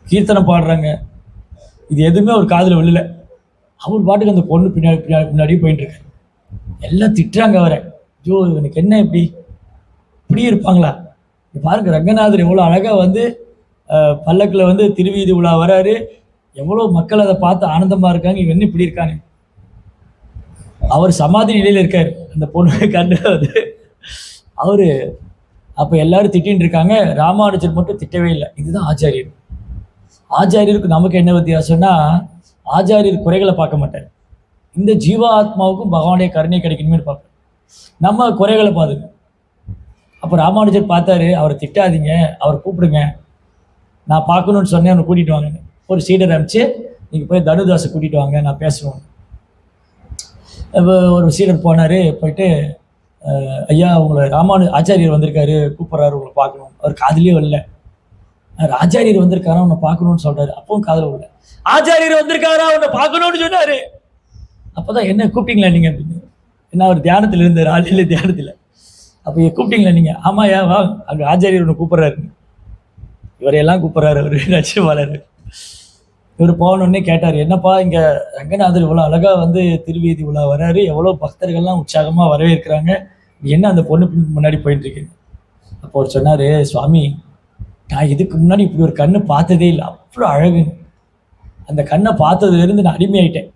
கீர்த்தனம் பாடுறாங்க. இது எதுவுமே அவர் காதுல விழல. அவர் பாட்டுக்கு அந்த பொண்ணு பின்னாடி பின்னாடி பின்னாடியே போயிட்டு இருக்காரு. எல்லாம் திட்டுறாங்க அவரை. ஐயோ இவனுக்கு என்ன இப்படி இருப்பாங்களா? பாருங்க ரங்கநாதர் எவ்வளோ அழகா வந்து பல்லக்கில் வந்து திருவீதி உலா வராரு, எவ்வளோ மக்கள் அதை பார்த்து ஆனந்தமா இருக்காங்க, இவன் என்ன இப்படி இருக்கானு. அவர் சமாதி நிலையில இருக்காரு. அந்த பொண்ணு கண்டு வந்து அவரு அப்ப எல்லாரும் திட்டின்னு இருக்காங்க. ராமானுஜர் மட்டும் திட்டவே இல்லை. இதுதான் ஆச்சாரியர். ஆச்சாரியருக்கு நமக்கு என்ன வித்தியாசம்னா, ஆச்சாரியர் குறைகளை பார்க்க மாட்டார். இந்த ஜீவாத்மாவுக்கும் பகவானுடைய கருணை கிடைக்கணுமே பார்ப்பார். நம்ம குறைகளை பார்த்துங்க. அப்போ ராமானுஜர் பார்த்தாரு, அவரை திட்டாதீங்க, அவரை கூப்பிடுங்க, நான் பார்க்கணும்னு சொன்னேன், அவனை கூட்டிகிட்டு வாங்கன்னு ஒரு சீடர் அனுப்பிச்சு, நீங்கள் போய் தனுதாசை கூட்டிகிட்டு வாங்க, நான் பேசுவேன். இப்போ ஒரு சீடர் போனார். போயிட்டு ஐயா உங்களை ஆச்சாரியர் வந்திருக்காரு, கூப்பிட்றாரு, உங்களை பார்க்கணும். அவர் காதலியே வரல. ஆச்சாரியர் வந்திருக்காரா உன்னை பார்க்கணும்னு சொல்கிறாரு. அப்பவும் காதல வரல. ஆச்சாரியர் வந்திருக்காரா உன்னை பார்க்கணும்னு சொன்னார். அப்போ தான் என்ன கூப்பிட்டீங்களா நீங்கள் அப்படின்னு. ஏன்னா அவர் தியானத்தில் இருந்தார், ஆலையில் தியானத்தில். அப்போ கூப்பிட்டீங்களா நீங்கள்? ஆமாயா வா, அங்கே ஆச்சாரியர் ஒன்று கூப்பிட்றாரு. இவரையெல்லாம் கூப்பிட்றாரு அவர் நட்சவாளர். இவர் போனோடனே கேட்டார், என்னப்பா இங்கே ரங்கநாதர் இவ்வளோ அழகாக வந்து திருவீதி உலா வராரு, எவ்வளோ பக்தர்கள்லாம் உற்சாகமாக வரவேற்கிறாங்க, என்ன அந்த பொண்ணு முன்னாடி போயிட்டு இருக்கீங்க? அப்போ அவர் சொன்னார், சுவாமி நான் இதுக்கு முன்னாடி இப்படி ஒரு கண்ணு பார்த்ததே இல்லை, அவ்வளோ அழகு. அந்த கண்ணை பார்த்ததுலேருந்து நான் அடிமையாயிட்டேன்.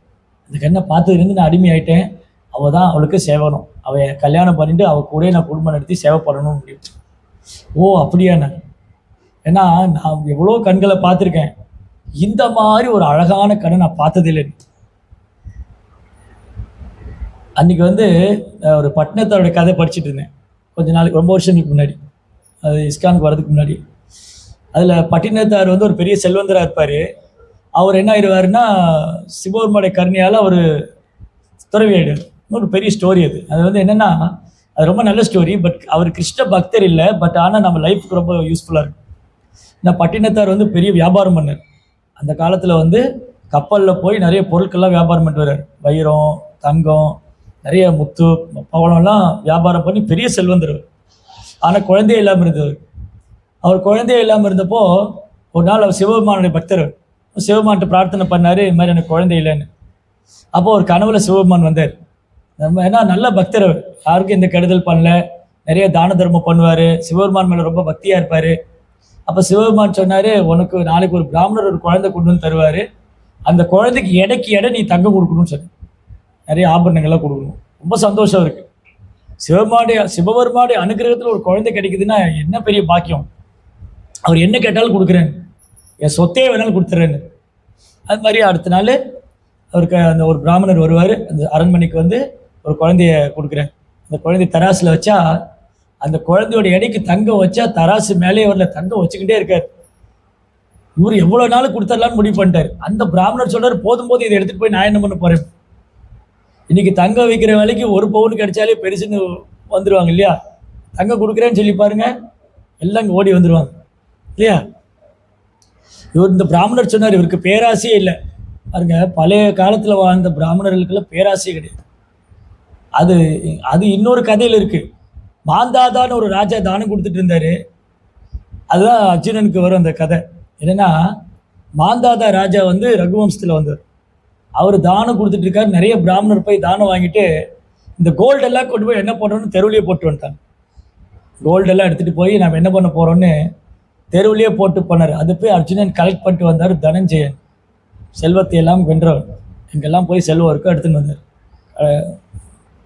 அந்த கண்ணை பார்த்ததுலேருந்து நான் அடிமையாயிட்டேன். அவள் தான் அவளுக்கு சேவணும், அவள் கல்யாணம் பண்ணிட்டு அவள் கூட நான் குடும்பம் நடத்தி சேவை பண்ணணும் முடியும். ஓ அப்படியா? நான் ஏன்னா நான் எவ்வளோ கண்களை பார்த்துருக்கேன், இந்த மாதிரி ஒரு அழகான கண்ணை நான் பார்த்ததில்லை. அன்றைக்கி வந்து ஒரு பட்டினத்தாரோட கதை படிச்சுட்டு இருந்தேன் கொஞ்ச நாளைக்கு, ரொம்ப வருஷங்களுக்கு முன்னாடி, அது இஸ்கானுக்கு வரதுக்கு முன்னாடி. அதில் பட்டினத்தார் வந்து ஒரு பெரிய செல்வந்தராக இருப்பார். அவர் என்ன ஆயிடுவாருன்னா, சிவபெருமானுடைய கருணையால் அவர் துறவி ஆயிடுவார். ஒரு பெரிய ஸ்டோரி அது. அது வந்து என்னென்னா, அது ரொம்ப நல்ல ஸ்டோரி. பட் அவர் கிருஷ்ண பக்தர் இல்லை, பட் ஆனால் நம்ம லைஃப்க்கு ரொம்ப யூஸ்ஃபுல்லாக இருக்கும். ஏன்னா பட்டினத்தார் வந்து பெரிய வியாபாரம் பண்ணார். அந்த காலத்தில் வந்து கப்பலில் போய் நிறைய பொருட்கள்லாம் வியாபாரம் பண்ணிட்டு வர்றார். வைரம், தங்கம், நிறைய முத்து, பவளம்லாம் வியாபாரம் பண்ணி பெரிய செல்வந்தர். ஆனால் குழந்தையே இல்லாமல் இருந்தவர். அவர் குழந்தையே இல்லாமல் இருந்தப்போ ஒரு நாள் அவர் சிவபெருமானுடைய பக்தர். சிவபெருமான்கிட்ட பிரார்த்தனை பண்ணார், இது மாதிரி எனக்கு குழந்தை இல்லைன்னு. அப்போது ஒரு கனவுல சிவபெருமான் வந்தார். நம்ம ஏன்னா நல்ல பக்தர், யாருக்கும் எந்த கெடுதல் பண்ணல, நிறைய தான தர்மம் பண்ணுவார், சிவபெருமான் மேலே ரொம்ப பக்தியாக இருப்பார். அப்போ சிவபெருமான் சொன்னார், உனக்கு நாளைக்கு ஒரு பிராமணர் ஒரு குழந்தை கொண்டு வந்து தருவார், அந்த குழந்தைக்கு எடைக்கு எடை நீ தங்கம் கொடுக்கணும்னு சொன்ன, நிறைய ஆபரணங்கள்லாம் கொடுக்கணும். ரொம்ப சந்தோஷம் இருக்குது. சிவபெருமானுடைய அனுகிரகத்தில் ஒரு குழந்தை கிடைக்குதுன்னா என்ன பெரிய பாக்கியம். அவர் என்ன கேட்டாலும் கொடுக்குறேன், என் சொத்தையே வேணாலும் கொடுத்துட்றேன்னு. அது மாதிரி அடுத்த நாள் அவருக்கு அந்த ஒரு பிராமணர் வருவார். அந்த அரண்மனைக்கு வந்து ஒரு குழந்தைய கொடுக்குறேன். அந்த குழந்தைய தராசில் வச்சா, அந்த குழந்தையோட எடைக்கு தங்கம் வச்சா தராசு மேலே வரல, தங்கம் வச்சுக்கிட்டே இருக்கார். இவர் எவ்வளோ நாள் கொடுத்துடலான்னு முடிவு பண்ணிட்டார். அந்த பிராமணர் சொல்றாரு, போதும் போது இதை எடுத்துகிட்டு போய் நான் என்ன பண்ண போகிறேன், இன்னைக்கு தங்கம் வைக்கிற வேலைக்கு ஒரு பவுன் கிடைச்சாலே பெருசுன்னு வந்துடுவாங்க இல்லையா. தங்கம் கொடுக்குறேன்னு சொல்லி பாருங்க, எல்லாம் இங்கே ஓடி வந்துடுவாங்க இல்லையா. இவர் இந்த பிராமணர் சொன்னார், இவருக்கு பேராசையே இல்லை பாருங்க. பழைய காலத்தில் வாழ்ந்த பிராமணர்களுக்கெல்லாம் பேராசையே கிடையாது. அது அது இன்னொரு கதையில் இருக்குது. மாந்தாதான்னு ஒரு ராஜா தானம் கொடுத்துட்டு இருந்தார். அதுதான் அர்ஜுனனுக்கு வரும் அந்த கதை. என்னென்னா, மாந்தாதா ராஜா வந்து ரகுவம்சத்தில் வந்தார். அவர் தானம் கொடுத்துட்டு இருக்காரு. நிறைய பிராமணர் போய் தானம் வாங்கிட்டு இந்த கோல்டெல்லாம் கொண்டு போய் என்ன பண்ணுறோன்னு தெருவிலேயே போட்டு வந்துட்டாங்க. கோல்டெல்லாம் எடுத்துகிட்டு போய் நம்ம என்ன பண்ண போகிறோன்னு தெருவிலேயே போட்டு பண்ணார். அது போய் அர்ஜுனன் கலெக்ட் பண்ணிட்டு வந்தார். தனஞ்சயன் செல்வத்தை எல்லாம் வென்றவர், இங்கெல்லாம் போய் செல்வம் இருக்கும் எடுத்துன்னு வந்தார்,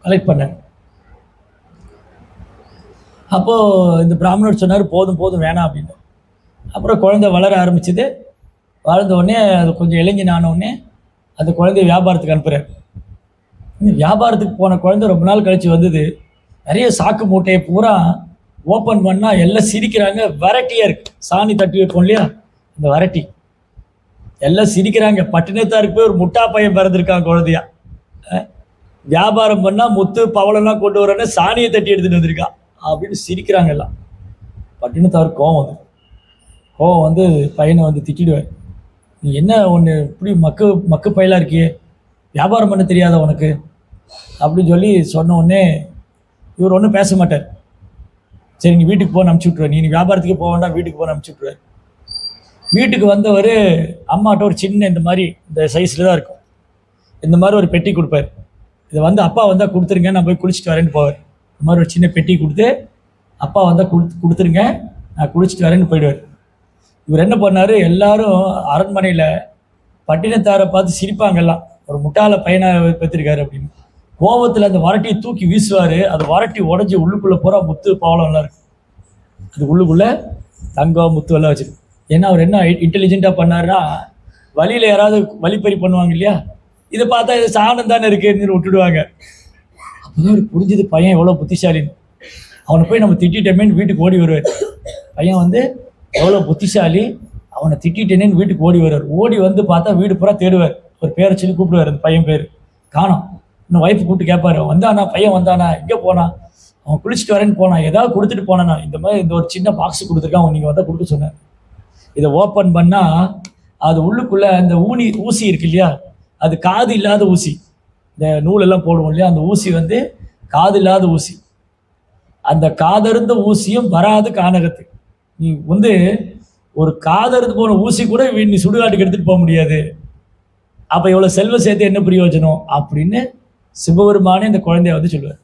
கலெக்ட் பண்ணார். அப்போது இந்த பிராமணர் சொன்னார், போதும் போதும் வேணாம் அப்படின்னு. அப்புறம் குழந்தை வளர ஆரம்பிச்சுது. வளர்ந்த உடனே அது கொஞ்சம் இளைஞன் ஆனவுடனே அந்த குழந்தைய வியாபாரத்துக்கு அனுப்புகிறார். வியாபாரத்துக்கு போன குழந்தை ரொம்ப நாள் கழித்து வந்தது. நிறைய சாக்கு மூட்டையை பூரா ஓப்பன் பண்ணால் எல்லாம் சிரிக்கிறாங்க. வெரைட்டியாக இருக்குது. சாணி தட்டி வைப்போம் இல்லையா, இந்த வெரைட்டி எல்லாம் சிரிக்கிறாங்க. பட்டினத்தாருக்கு போய் ஒரு முட்டா பையன் பிறந்திருக்கான் குழந்தையா. வியாபாரம் பண்ணால் முத்து பவளம்லாம் கொண்டு வரேன்னா சாணியை தட்டி எடுத்துகிட்டு வந்திருக்கான் அப்படின்னு சிரிக்கிறாங்க எல்லாம். பட்டினத்தாருக்கு கோவம் வந்து பையனை வந்து திட்டிடுவார். நீ என்ன ஒன்று இப்படி மக்கு பயிலாக இருக்கியே, வியாபாரம் பண்ண தெரியாத உனக்கு அப்படின்னு சொல்லி சொன்ன உடனே இவர் ஒன்றும் பேச மாட்டார். சரி நீ வீட்டுக்கு போக அனுப்பிச்சி விட்ருவார், நீ வியாபாரத்துக்கு போக வேண்டாம் வீட்டுக்கு போக அனுப்பிச்சி விட்ருவார். வீட்டுக்கு வந்தவர் அம்மாட்ட ஒரு சின்ன இந்த மாதிரி இந்த சைஸில் தான் இருக்கும், இந்த மாதிரி ஒரு பெட்டி கொடுப்பார். இதை வந்து அப்பா வந்தால் கொடுத்துருங்க, நான் போய் குளிச்சுட்டு வரேன்னு போவார். இந்த மாதிரி ஒரு சின்ன பெட்டி கொடுத்து அப்பா வந்தால் கொடுத்துருங்க, நான் குளிச்சுட்டு வரேன்னு போயிடுவார். இவர் என்ன பண்ணார், எல்லாரும் அரண்மனையில் பட்டினத்தாரை பார்த்து சிரிப்பாங்கெல்லாம், ஒரு முட்டாள பையனை பெற்றிருக்காரு அப்படின்னு. கோபத்தில் அந்த வரட்டியை தூக்கி வீசுவார். அது வரட்டி உடஞ்சி உள்ளுக்குள்ளே போகிற முத்து பவளம்லாம் இருக்கும். அது உள்ளுக்குள்ளே தங்கம் முத்து எல்லாம் வச்சுருக்கு. ஏன்னா அவர் என்ன இன்டெலிஜென்ட்டாக பண்ணாருன்னா, வழியில் யாராவது வழிப்பறி பண்ணுவாங்க இல்லையா, இதை பார்த்தா இது சாணம் தானே இருக்குன்னு விட்டுடுவாங்க. அப்போதான் அவருக்கு புரிஞ்சுது பையன் எவ்வளோ புத்திசாலின்னு. அவனை போய் நம்ம திட்டேமேன்னு வீட்டுக்கு ஓடி வருவார். பையன் வந்து எவ்வளோ புத்திசாலி, அவனை திட்டேனேன்னு வீட்டுக்கு ஓடி வருவார். ஓடி வந்து பார்த்தா வீடு பூரா தேடுவார். ஒரு பேரை சொல்லி கூப்பிடுவார், அந்த பையன் பேர் காணோம். இன்னும் ஒய்ஃபு கூப்பிட்டு கேட்பாரு, வந்தானா பையன் வந்தானா, எங்கே போனான், அவன் குளிச்சுட்டு வரேன்னு போனான், ஏதாவது கொடுத்துட்டு போனானா, இந்த மாதிரி இந்த ஒரு சின்ன பாக்ஸ் கொடுத்துருக்கான், அவன் நீங்கள் வந்தால் கொடுக்க சொன்னார். இதை ஓப்பன் பண்ணால் அது உள்ளுக்குள்ளே அந்த ஊசி இருக்கு இல்லையா, அது காது இல்லாத ஊசி. இந்த நூலெல்லாம் போடுவோம் இல்லையா, அந்த ஊசி வந்து காது இல்லாத ஊசி. அந்த காதருந்த ஊசியும் வராது கானகத்துக்கு. நீ வந்து ஒரு காதருந்து போன ஊசி கூட நீ சுடுகாட்டுக்கு எடுத்துகிட்டு போக முடியாது. அப்போ எவ்வளோ செல்வம் சேர்த்து என்ன பிரயோஜனம் அப்படின்னு சிவபெருமானே இந்த குழந்தைய வந்து சொல்லுவார்.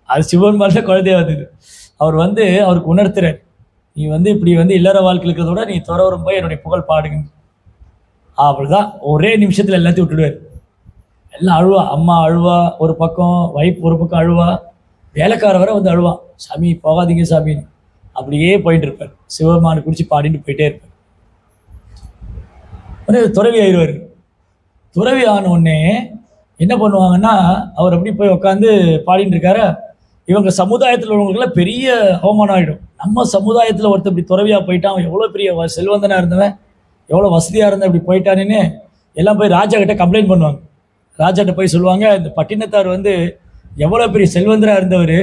அது சிவபெருமான குழந்தைய வந்தது. அவர் வந்து அவருக்கு உணர்த்துறார், நீ வந்து இப்படி வந்து இல்லற வாழ்க்கை இருக்கிறதோட நீ துறவரும் போய் என்னுடைய புகழ் பாடுங்க. அப்படிதான் ஒரே நிமிஷத்தில் எல்லாத்தையும் விட்டுடுவார். எல்லாம் அழுவா, அம்மா அழுவா ஒரு பக்கம், வைஃப் ஒரு பக்கம் அழுவா, வேலைக்கார வர வந்து அழுவான், சாமி போகாதீங்க சாமின்னு. அப்படியே போயிட்டு இருப்பார். சிவபெருமானை குறித்து பாடிட்டு போயிட்டே இருப்பார். உடனே துறவி ஆயிடுவார். துறவி ஆன உடனே என்ன பண்ணுவாங்கன்னா, அவர் அப்படி போய் உட்காந்து பாடிட்டு இருக்காரு. இவங்க சமுதாயத்தில் உள்ளவங்களுக்குலாம் பெரிய அவமானம் ஆகிடும். நம்ம சமுதாயத்தில் ஒருத்தர் இப்படி துறவியாக போயிட்டான், அவன் எவ்வளோ பெரிய செல்வந்தனாக இருந்தவன், எவ்வளோ வசதியாக இருந்தவன் இப்படி போயிட்டானேன்னு எல்லாம் போய் ராஜா கிட்ட கம்ப்ளைண்ட் பண்ணுவாங்க. ராஜாட்ட போய் சொல்லுவாங்க, இந்த பட்டினத்தார் வந்து எவ்வளோ பெரிய செல்வந்தராக இருந்தவர்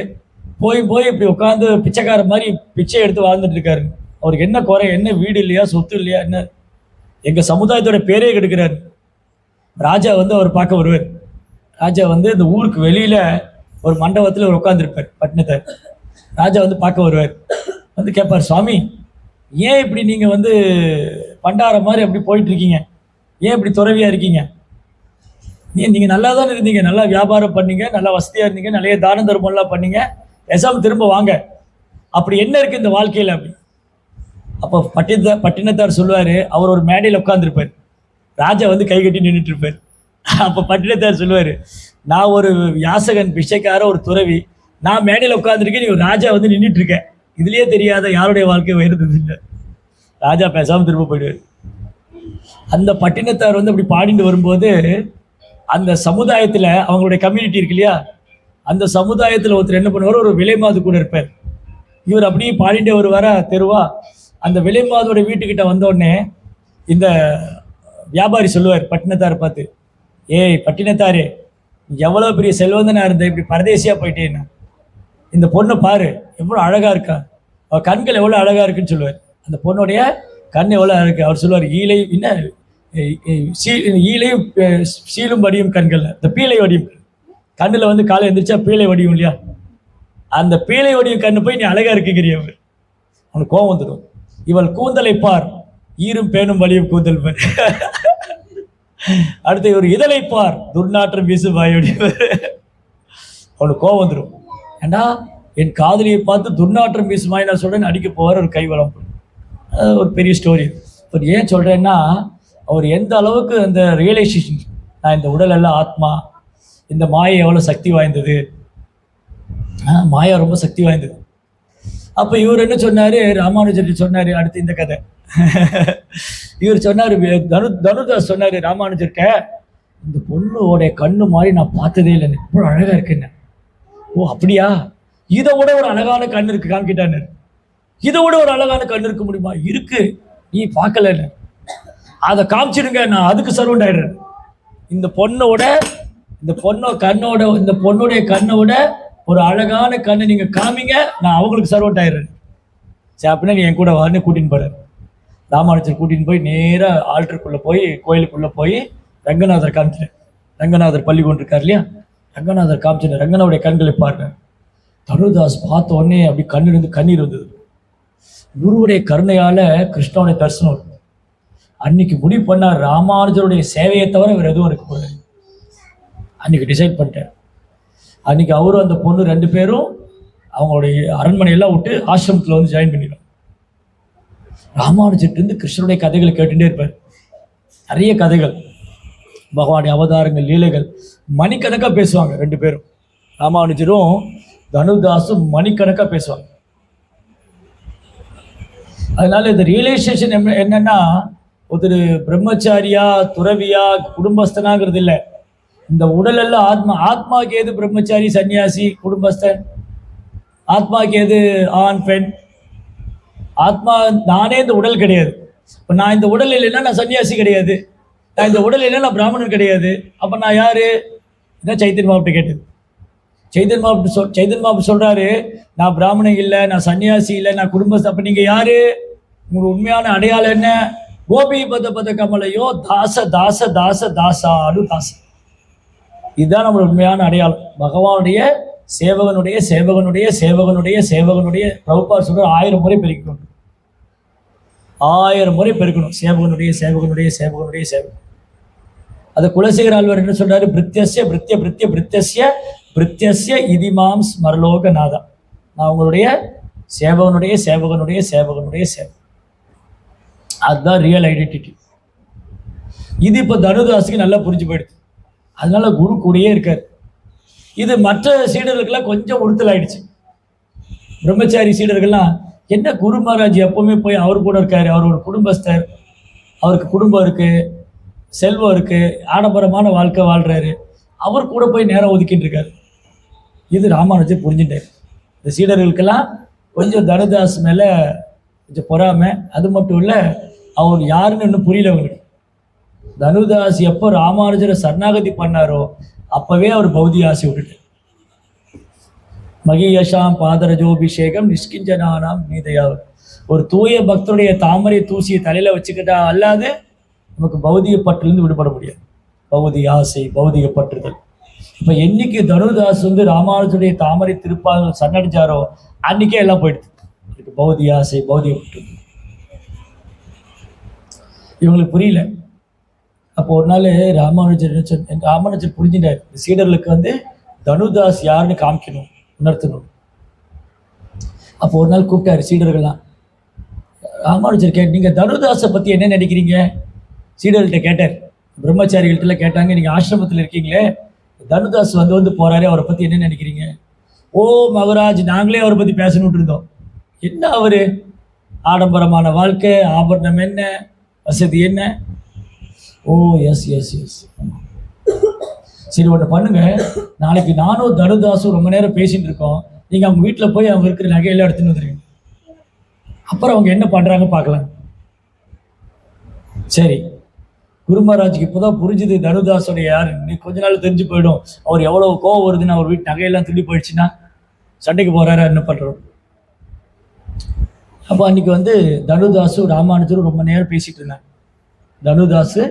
போய் இப்படி உட்காந்து பிச்சைக்கார மாதிரி பிச்சை எடுத்து வாழ்ந்துட்டு இருக்காரு. அவருக்கு என்ன குறை, என்ன வீடு இல்லையா, சொத்து இல்லையா, என்ன எங்கள் சமுதாயத்தோட பேரே கெடுக்கிறாரு. ராஜா வந்து அவர் பார்க்க வருவார். ராஜா வந்து இந்த ஊருக்கு வெளியில் ஒரு மண்டபத்தில் ஒரு உட்காந்துருப்பார் பட்டினத்தார். ராஜா வந்து பார்க்க வருவார். வந்து கேட்பார், சுவாமி ஏன் இப்படி நீங்கள் வந்து பண்டார மாதிரி அப்படி போயிட்டு இருக்கீங்க, ஏன் இப்படி துறவியாக இருக்கீங்க, நீங்கள் நல்லா தானே இருந்தீங்க, நல்லா வியாபாரம் பண்ணீங்க, நல்லா வசதியாக இருந்தீங்க, நிறைய தான தர்மம்லாம் பண்ணீங்க, பேசாமல் திரும்ப வாங்க, அப்படி என்ன இருக்குது இந்த வாழ்க்கையில் அப்படி. அப்போ பட்டினத்தார் சொல்லுவார், அவர் ஒரு மேடையில் உட்காந்துருப்பார், ராஜா வந்து கை கட்டி நின்றுட்டு இருப்பார். அப்போ பட்டினத்தார் சொல்லுவார், நான் ஒரு யாசகன் பிச்சைக்கார ஒரு துறவி, நான் மேடையில் உட்காந்துருக்கேன், நீ ஒரு ராஜா வந்து நின்றுட்டு இருக்கேன், இதுலேயே தெரியாத யாருடைய வாழ்க்கை உயர்ந்தது இல்லை. ராஜா பேசாமல் திரும்ப போயிடுவார். அந்த பட்டினத்தார் வந்து அப்படி பாடிட்டு வரும்போது அந்த சமுதாயத்தில் அவங்களுடைய கம்யூனிட்டி இருக்கு இல்லையா, அந்த சமுதாயத்தில் ஒருத்தர் என்ன பண்ணுவார், ஒரு விலைமாது கூட இருப்பார். இவர் அப்படியே பாடிட்டே வருவார தெருவா. அந்த விலைமாதோட வீட்டுக்கிட்ட வந்தோடனே இந்த வியாபாரி சொல்லுவார் பட்டினத்தாரை பார்த்து, ஏய் பட்டினத்தாரே, எவ்வளோ பெரிய செல்வந்தனா இருந்த, இப்படி பரதேசியாக போயிட்டேன்னா, இந்த பொண்ணை பாரு எவ்வளோ அழகாக இருக்கா, அவள் கண்கள் எவ்வளோ அழகாக இருக்குன்னு சொல்லுவார். அந்த பொண்ணுடைய கண் எவ்வளோ இருக்கு. அவர் சொல்லுவார், ஈழை என்ன ஈழையும் சீலும் வடியும் கண்கள், இந்த பீலை வடியும் கண்ணில் வந்து காலை எழுந்திரிச்சா பீலை வடியும் இல்லையா, அந்த பீலை வடியும் கண்ணு போய் நீ அழகாக இருக்குங்கிறிய. அவனுக்கு கோவம் வந்துடும். இவள் கூந்தலை பார், ஈரும் பேணும் வலியும் கூந்தல் பார். அடுத்து ஒரு இதழை பார், துர்நாற்றம் வீசு வாயோடி. அவனுக்கு கோவம் வந்துடும். ஏண்டா என் காதலியை பார்த்து துர்நாற்றம் வீசுமாய் நான் சொல்றேன்னு அடிக்க போவார். ஒரு கைவளம், ஒரு பெரிய ஸ்டோரி. இப்போ ஏன் சொல்கிறேன்னா, அவர் எந்த அளவுக்கு அந்த ரியலைசேஷன், நான் இந்த உடல் எல்லாம் ஆத்மா, இந்த மாயை எவ்வளோ சக்தி வாய்ந்தது, மாயா ரொம்ப சக்தி வாய்ந்தது. அப்போ இவர் என்ன சொன்னார், ராமானுஜர் சொன்னார், அடுத்து இந்த கதை. இவர் சொன்னார், தனுதாஸ் சொன்னார் ராமானுஜர்கிட்ட, இந்த பொண்ணுடைய கண்ணு மாதிரி நான் பார்த்ததே இல்லைன்னு, இவ்வளோ அழகாக இருக்குன்னு. ஓ அப்படியா, இதை விட ஒரு அழகான கண் இருக்கு காமிக்கிட்டான்னு. இதை விட ஒரு அழகான கண் இருக்க முடியுமா, இருக்கு, நீ பார்க்கலன்னு, அதை காமிச்சிடுங்க, நான் அதுக்கு சரவுண்ட் ஆயிடுறேன். இந்த பொண்ணுடைய கண்ணோட ஒரு அழகான கண்ணை நீங்க காமிங்க, நான் அவங்களுக்கு சரவுண்ட் ஆயிடுறேன். சரி அப்படின்னா நீ என் கூட வான்னு கூட்டின்னு போறாரு. ராமானுஜர் கூட்டின்னு போய் நேராக ஆல்டருக்குள்ளே போய் கோயிலுக்குள்ளே போய் ரங்கநாதர் காமிக்கிறேன். ரங்கநாதர் பள்ளி கொண்டிருக்கார் இல்லையா, ரங்கநாதர் காமிச்சு ரங்கனாவுடைய கண்களை பாருங்க. தனுதாஸ் பார்த்த உடனே அப்படி கண்ணிலிருந்து கண்ணீர் வந்தது. குருவுடைய கருணையால கிருஷ்ணனுடைய தரிசனம். அன்னைக்கு முடிவு பண்ணார், ராமானுஜருடைய சேவையை தவிர வேறு எதுவும் இருக்கக்கூடாது. அன்னைக்கு டிசைட் பண்ணிட்டார். அன்னைக்கு அவரும் அந்த பொண்ணு 2 பேரும் அவங்களுடைய அரண்மனையெல்லாம் விட்டு ஆசிரமத்தில் வந்து ஜாயின் பண்ணிடுவாங்க. ராமானுஜர்கிட்ட கிருஷ்ணனுடைய கதைகளை கேட்டுட்டே இருப்பார். நிறைய கதைகள், பகவானுடைய அவதாரங்கள், லீலைகள், மணிக்கணக்காக பேசுவாங்க 2 பேரும். ராமானுஜரும் தனுதாசும் மணிக்கணக்காக பேசுவாங்க. அதனால இந்த ரியலைசேஷன் என்னன்னா, ஒருத்தர் பிரம்மச்சாரியா துறவியா குடும்பஸ்தனாங்கிறது இல்லை. இந்த உடல் எல்லாம் ஆத்மாவுக்கு ஏது பிரம்மச்சாரி சன்னியாசி குடும்பஸ்தன், ஆத்மாவுக்கு ஏது ஆண் பெண். ஆத்மா நானே இந்த உடல் கிடையாது. இப்போ நான் இந்த உடல் இல்லைன்னா நான் சன்னியாசி கிடையாது, நான் இந்த உடல் இல்லைன்னா நான் பிராமணன் கிடையாது. அப்போ நான் யாரு? இதான் சைத்தன்ய மாவட்ட கேட்டது. சைத்தன்ய மாவட்ட சொல்றாரு, நான் பிராமணன் இல்லை, நான் சன்னியாசி இல்லை, நான் குடும்பஸ்தன். அப்போ நீங்க யாரு? உங்களுக்கு உண்மையான அடையாளம் என்ன? கோபி பத கமலையோ தாச தாச தாச தாசாடு தாச. இதுதான் நம்மளோட உண்மையான அடையாளம். பகவானுடைய சேவகனுடைய சேவகனுடைய சேவகனுடைய சேவகனுடைய பிரபுபார் சொல்ற 1000 முறை பெருக்கணும், 1000 முறை பெருக்கணும். சேவகனுடைய சேவகனுடைய சேவகனுடைய சேவகன். அது குலசேகர ஆழ்வார் என்ன சொல்றாரு? பிரித்யஸ்ய பிரித்ய பிரித்ய பிரித்யஸ்ய பிரித்யஸ்ய இதிமாம் ஸ்மரலோக நாதா. நான் உங்களுடைய சேவகனுடைய சேவகனுடைய சேவகனுடைய சேவகன். அதுதான் ரியல் ஐடென்டிட்டி. இது இப்போ தனுதாஸுக்கு நல்லா புரிஞ்சு போயிடுது. அதனால குரு கூடயே இருக்கார். இது மற்ற சீடர்களுக்கெல்லாம் கொஞ்சம் உறுத்தல் ஆயிடுச்சு. பிரம்மச்சாரி சீடர்கள்லாம், என்ன குரு மகாராஜ் எப்பவுமே போய் அவர் கூட இருக்காரு, அவர் ஒரு குடும்பஸ்தர், அவருக்கு குடும்பம் இருக்கு, செல்வம் இருக்கு, ஆடம்பரமான வாழ்க்கை வாழ்றாரு, அவர் கூட போய் நேரம் ஒதுக்கிட்டு இருக்காரு. இது ராமானுஜர் புரிஞ்சுட்டார். இந்த சீடர்களுக்கெல்லாம் கொஞ்சம் தனுதாஸ் மேல கொஞ்சம் பொறாமை. அது மட்டும் இல்லை, அவர் யாருன்னு இன்னும் புரியல அவங்களுக்கு. தனுதாஸ் எப்போ ராமானுஜரை சரணாகதி பண்ணாரோ அப்பவே அவர் பௌதிக ஆசை விட்டுட்டார். மகியஷாம் பாதரஜோபிஷேகம் நிஷ்கிஞ்சனானாம் மீதையாவர். ஒரு தூய பக்தருடைய தாமரை தூசியை தலையில வச்சுக்கிட்டா அல்லாது நமக்கு பௌதிக பற்றிலிருந்து விடுபட முடியாது. பௌதிக ஆசை, பௌதிக பற்றுதல். இப்ப என்னைக்கு தனுதாஸ் ராமானுஜருடைய தாமரை திருப்பாதல் சன்னடிச்சாரோ அன்னைக்கே எல்லாம் போயிடுது. பௌதிக ஆசை, பௌதிக பற்றுதல் இவங்களுக்கு புரியல. அப்போ ஒரு நாள் ராமானுஜர் புரிஞ்சுட்டார், சீடர்களுக்கு தனுதாஸ் யாருன்னு காமிக்கணும், உணர்த்தணும். அப்போ ஒரு நாள் கூப்பிட்டாரு சீடர்கள்லாம். ராமானுஜர் நீங்க தனுதாஸை பத்தி என்ன நினைக்கிறீங்க? சீடர்கள்ட்ட கேட்டார், பிரம்மச்சாரிகள்ட்ட கேட்டாங்க, நீங்க ஆசிரமத்தில் இருக்கீங்களே, தனுதாஸ் வந்து போறாரு, அவரை பத்தி என்ன நினைக்கிறீங்க? ஓ மகராஜ், நாங்களே அவரை பத்தி பேசணுட்டு இருந்தோம். என்ன அவரு? ஆடம்பரமான வாழ்க்கை, ஆபரணம் என்ன, வசதி என்ன? ஓ எஸ் எஸ் எஸ். சரி ஒன்று பண்ணுங்க, நாளைக்கு நானும் தனுதாசும் ரொம்ப நேரம் பேசிட்டு இருக்கோம், நீங்க அவங்க வீட்டில் போய் அவங்க இருக்கிற நகையெல்லாம் எடுத்துன்னு வந்துருங்க, அப்புறம் அவங்க என்ன பண்றாங்க பார்க்கலாம். சரி, குரு மகாராஜுக்கு இப்போதான் புரிஞ்சுது தனுதாஸோட யாரு. நீ கொஞ்ச நாள் தெரிஞ்சு போயிடும், அவர் எவ்வளவு கோவம் வருதுன்னு, அவர் வீட்டு நகையெல்லாம் திருடி போயிடுச்சுன்னா சண்டைக்கு போறாரு, என்ன பண்றோம். அப்போ அன்னைக்கு தனுதாசும் ராமானுஜரும் ரொம்ப நேரம் பேசிட்டு இருந்தாங்க. தனுதாஸ்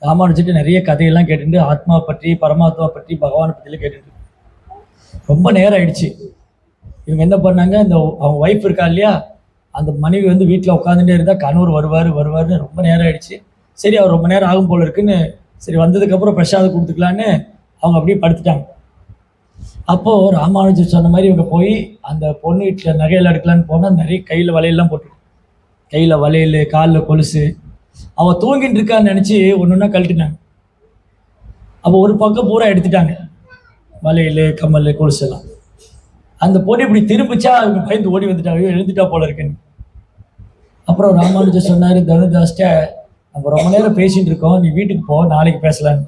ராமானுஜர்கிட்ட நிறைய கதையெல்லாம் கேட்டுட்டு, ஆத்மா பற்றி, பரமாத்மா பற்றி, பகவானை பற்றிலாம் கேட்டுட்டு ரொம்ப நேரம் ஆயிடுச்சு. இவங்க என்ன பண்ணாங்க, அவங்க ஒய்ஃப் இருக்கா இல்லையா, அந்த மனைவி வீட்டில் உட்காந்துட்டே இருந்தால் கணவர் வருவார்னு ரொம்ப நேரம் ஆயிடுச்சு. சரி, அவர் ரொம்ப நேரம் ஆகும் போல இருக்குன்னு, சரி வந்ததுக்கப்புறம் பிரசாதம் கொடுத்துக்கலான்னு அவங்க அப்படியே படுத்துட்டாங்க. அப்போது ராமானுஜர் சொன்ன மாதிரி இவங்க போய் அந்த பொண்ணு வீட்டில் நகையெல்லாம் எடுக்கலான்னு போனால் நிறைய கையில் வளையல்லாம் போட்டு, கையில் வளையல், காலில் கொலுசு. அவள் தூங்கிட்டு இருக்கான்னு நினச்சி ஒன்று கழட்டினாங்க. அப்போ ஒரு பக்கம் பூரா எடுத்துட்டாங்க, வளையல், கம்மல், கொலுசெல்லாம். அந்த பொண்ணு இப்படி திரும்பிச்சா அவங்க பயந்து ஓடி வந்துட்டாங்க, எழுந்துட்டா போல இருக்குன்னு. அப்புறம் ராமானுஜர் சொன்னார் தனுதாஸ்ட, நம்ம ரொம்ப நேரம் பேசிட்டு இருக்கோம், நீ வீட்டுக்கு போ, நாளைக்கு பேசலான்னு.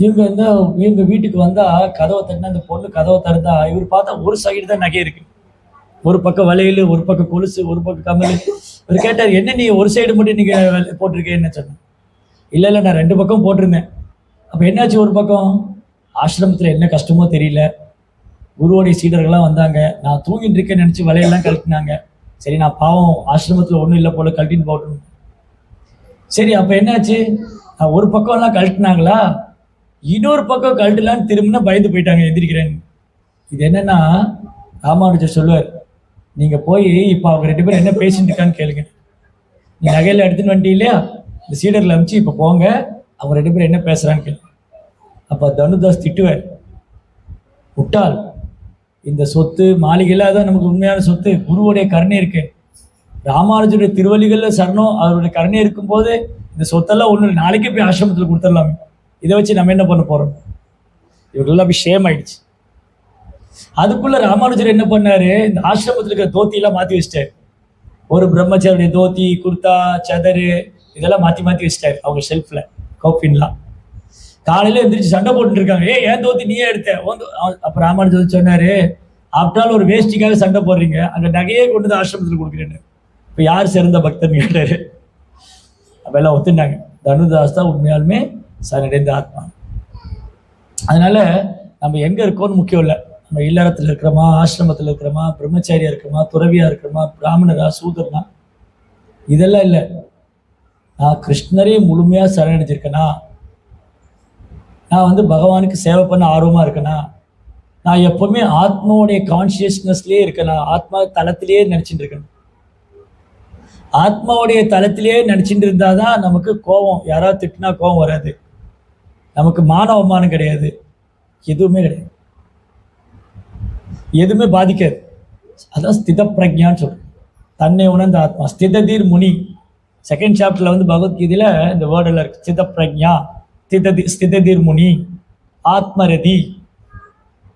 இவங்க வீட்டுக்கு வந்தால் கதவை தட்டினா, அந்த பொண்ணு கதவை திறந்தா இவர் பார்த்தா ஒரு சைடு தான் நகை இருக்கு, ஒரு பக்கம் வளையல், ஒரு பக்கம் கொலுசு, ஒரு பக்கம் கம்மல். இவர் கேட்டார், என்ன நீ ஒரு சைடு மட்டும் நீங்கள் போட்டிருக்கேன்னு சொன்னேன். இல்லை நான் 2 பக்கம் போட்டிருந்தேன். அப்போ என்னாச்சு? ஒரு பக்கம் ஆசிரமத்தில் என்ன கஷ்டமோ தெரியல, குருவோடைய சீடர்கள்லாம் வந்தாங்க, நான் தூங்கிட்டு இருக்கேன்னு நினச்சி வலையெல்லாம் கழட்டினாங்க. சரி, நான் பாவம் ஆசிரமத்தில் ஒன்றும் இல்லை போல, கழட்டின்னு போட்டணும். சரி, அப்போ என்னாச்சு? ஒரு பக்கம்லாம் கழட்டினாங்களா, இன்னொரு பக்கம் கழட்டலான்னு திரும்பினா பயந்து போயிட்டாங்க, எந்திரிக்கிறேன். இது என்னன்னா, ராமானுஜர் சொல்லுவார், நீங்கள் போய் இப்போ அவங்க 2 பேரும் என்ன பேசிட்டு இருக்கான்னு கேளுங்க. நீ நகையில் எடுத்துன்னு வந்துட்டீங்க இல்லையா, இந்த சீடரில் அனுப்பிச்சு இப்போ போங்க, அவங்க 2 பேரும் என்ன பேசுகிறான்னு கேளுங்க. அப்போ தனுதாஸ் திட்டுவார், முட்டாள், இந்த சொத்து மாளிகையில் தான் நமக்கு உண்மையான சொத்து, குருவுடைய கருணை இருக்கு. ராமானுஜருடைய திருவள்ளிகளில் சரணம் அவருடைய கருணை இருக்கும்போது இந்த சொத்தெல்லாம் ஒன்று நாளைக்கே போய் ஆசிரமத்தில் கொடுத்துடலாமே, இதை வச்சு நம்ம என்ன பண்ண போகிறோம்? இவர்களெல்லாம் அப்படி ஷேம் ஆயிடுச்சு. அதுக்குள்ள ராமானுஜர் என்ன பண்ணாரு, இந்த ஆசிரமத்தில் இருக்கிற தோத்தியெல்லாம் மாற்றி வச்சிட்டாரு. ஒரு பிரம்மச்சாரியுடைய தோத்தி, குர்தா, சதரு இதெல்லாம் மாற்றி மாற்றி வச்சிட்டாரு அவங்க ஷெல்ஃபில், கௌஃபின்லாம். காலையில் எந்திரிச்சு சண்டை போட்டு இருக்காங்க, ஏன் தோத்தி நீயே எடுத்த. அப்போ ராமானுஜர் சொன்னாரு, ஆப்டால் ஒரு வேஷ்டிக்காக சண்டை போடுறீங்க, அந்த நகையே கொண்டு வந்து ஆசிரமத்தில் கொடுக்குறேன்னு. இப்போ யார் சிறந்த பக்தர்னு கேட்டாரு. அப்போ எல்லாம் ஒத்துனாங்க, தனுதாஸ் தான் உண்மையாலுமே சரணடைந்த ஆத்மா. அதனால நம்ம எங்கே இருக்கோன்னு முக்கியம் இல்லை. நம்ம இல்லறத்தில் இருக்கிறோமா, ஆசிரமத்தில் இருக்கிறோமா, பிரம்மச்சாரியா இருக்கிறோமா, துறவியா இருக்கிறோமா, பிராமணரா, சூதரனா, இதெல்லாம் இல்லை. நான் கிருஷ்ணரே முழுமையாக சரணடைஞ்சிருக்கேனா, நான் பகவானுக்கு சேவை பண்ண ஆர்வமாக இருக்கேனா, நான் எப்பவுமே ஆத்மாவுடைய கான்சியஸ்னஸ்லேயே இருக்கேனா, ஆத்மா தளத்திலேயே நினச்சிட்டு இருக்கேன். ஆத்மாவுடைய தளத்திலேயே நினச்சிட்டு இருந்தால் தான் நமக்கு கோபம், யாராவது திட்டினா கோபம் வராது, நமக்கு மான அவமானம் கிடையாது, எதுவுமே கிடையாது, எதுவுமே பாதிக்காது. அதான் ஸ்தித பிரக்ஞான்னு சொல்கிறேன், தன்னை உணர்ந்த ஆத்மா. ஸ்திததீர் முனி, செகண்ட் சாப்டரில் பகவத்கீதையில் இந்த வேர்டில் இருக்கு, ஸ்தித பிரக்ஞா, ஸ்திததீர் முனி, ஆத்மரதி,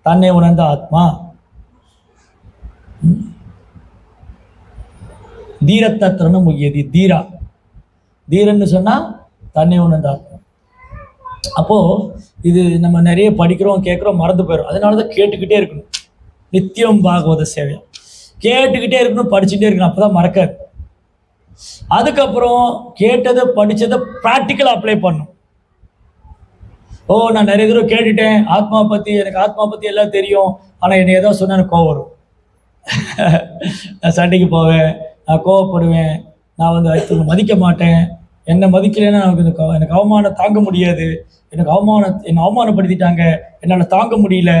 தன்னை உணர்ந்த ஆத்மா. தீரத்தத்திரன்னு முக்கியது, தீரா, தீரன்னு சொன்னால் தன்னை உணர்ந்த ஆத்மா. அப்போது இது நம்ம நிறைய படிக்கிறோம், கேட்குறோம், மறந்து போயிடும். அதனால தான் கேட்டுக்கிட்டே இருக்கணும், நித்தியம் பாகவத சேவை கேட்டுக்கிட்டே இருக்கணும், படிச்சுட்டே இருக்கணும், அப்போ தான் மறக்காது. அதுக்கப்புறம் கேட்டதை படித்ததை ப்ராக்டிக்கலாக அப்ளை பண்ணணும். நான் நிறைய தடவை கேட்டுட்டேன் ஆத்மா பற்றி, எனக்கு ஆத்மா பற்றி எல்லாம் தெரியும், ஆனால் என்னை ஏதோ சொன்னால் எனக்கு கோவம் வரும், நான் சண்டைக்கு போவேன், நான் கோவப்படுவேன், நான் அடுத்தவங்க மதிக்க மாட்டேன், என்னை மதிக்கலைன்னா எனக்கு அவமானம் தாங்க முடியாது, என்னை அவமானப்படுத்திட்டாங்க, என்னால் தாங்க முடியல.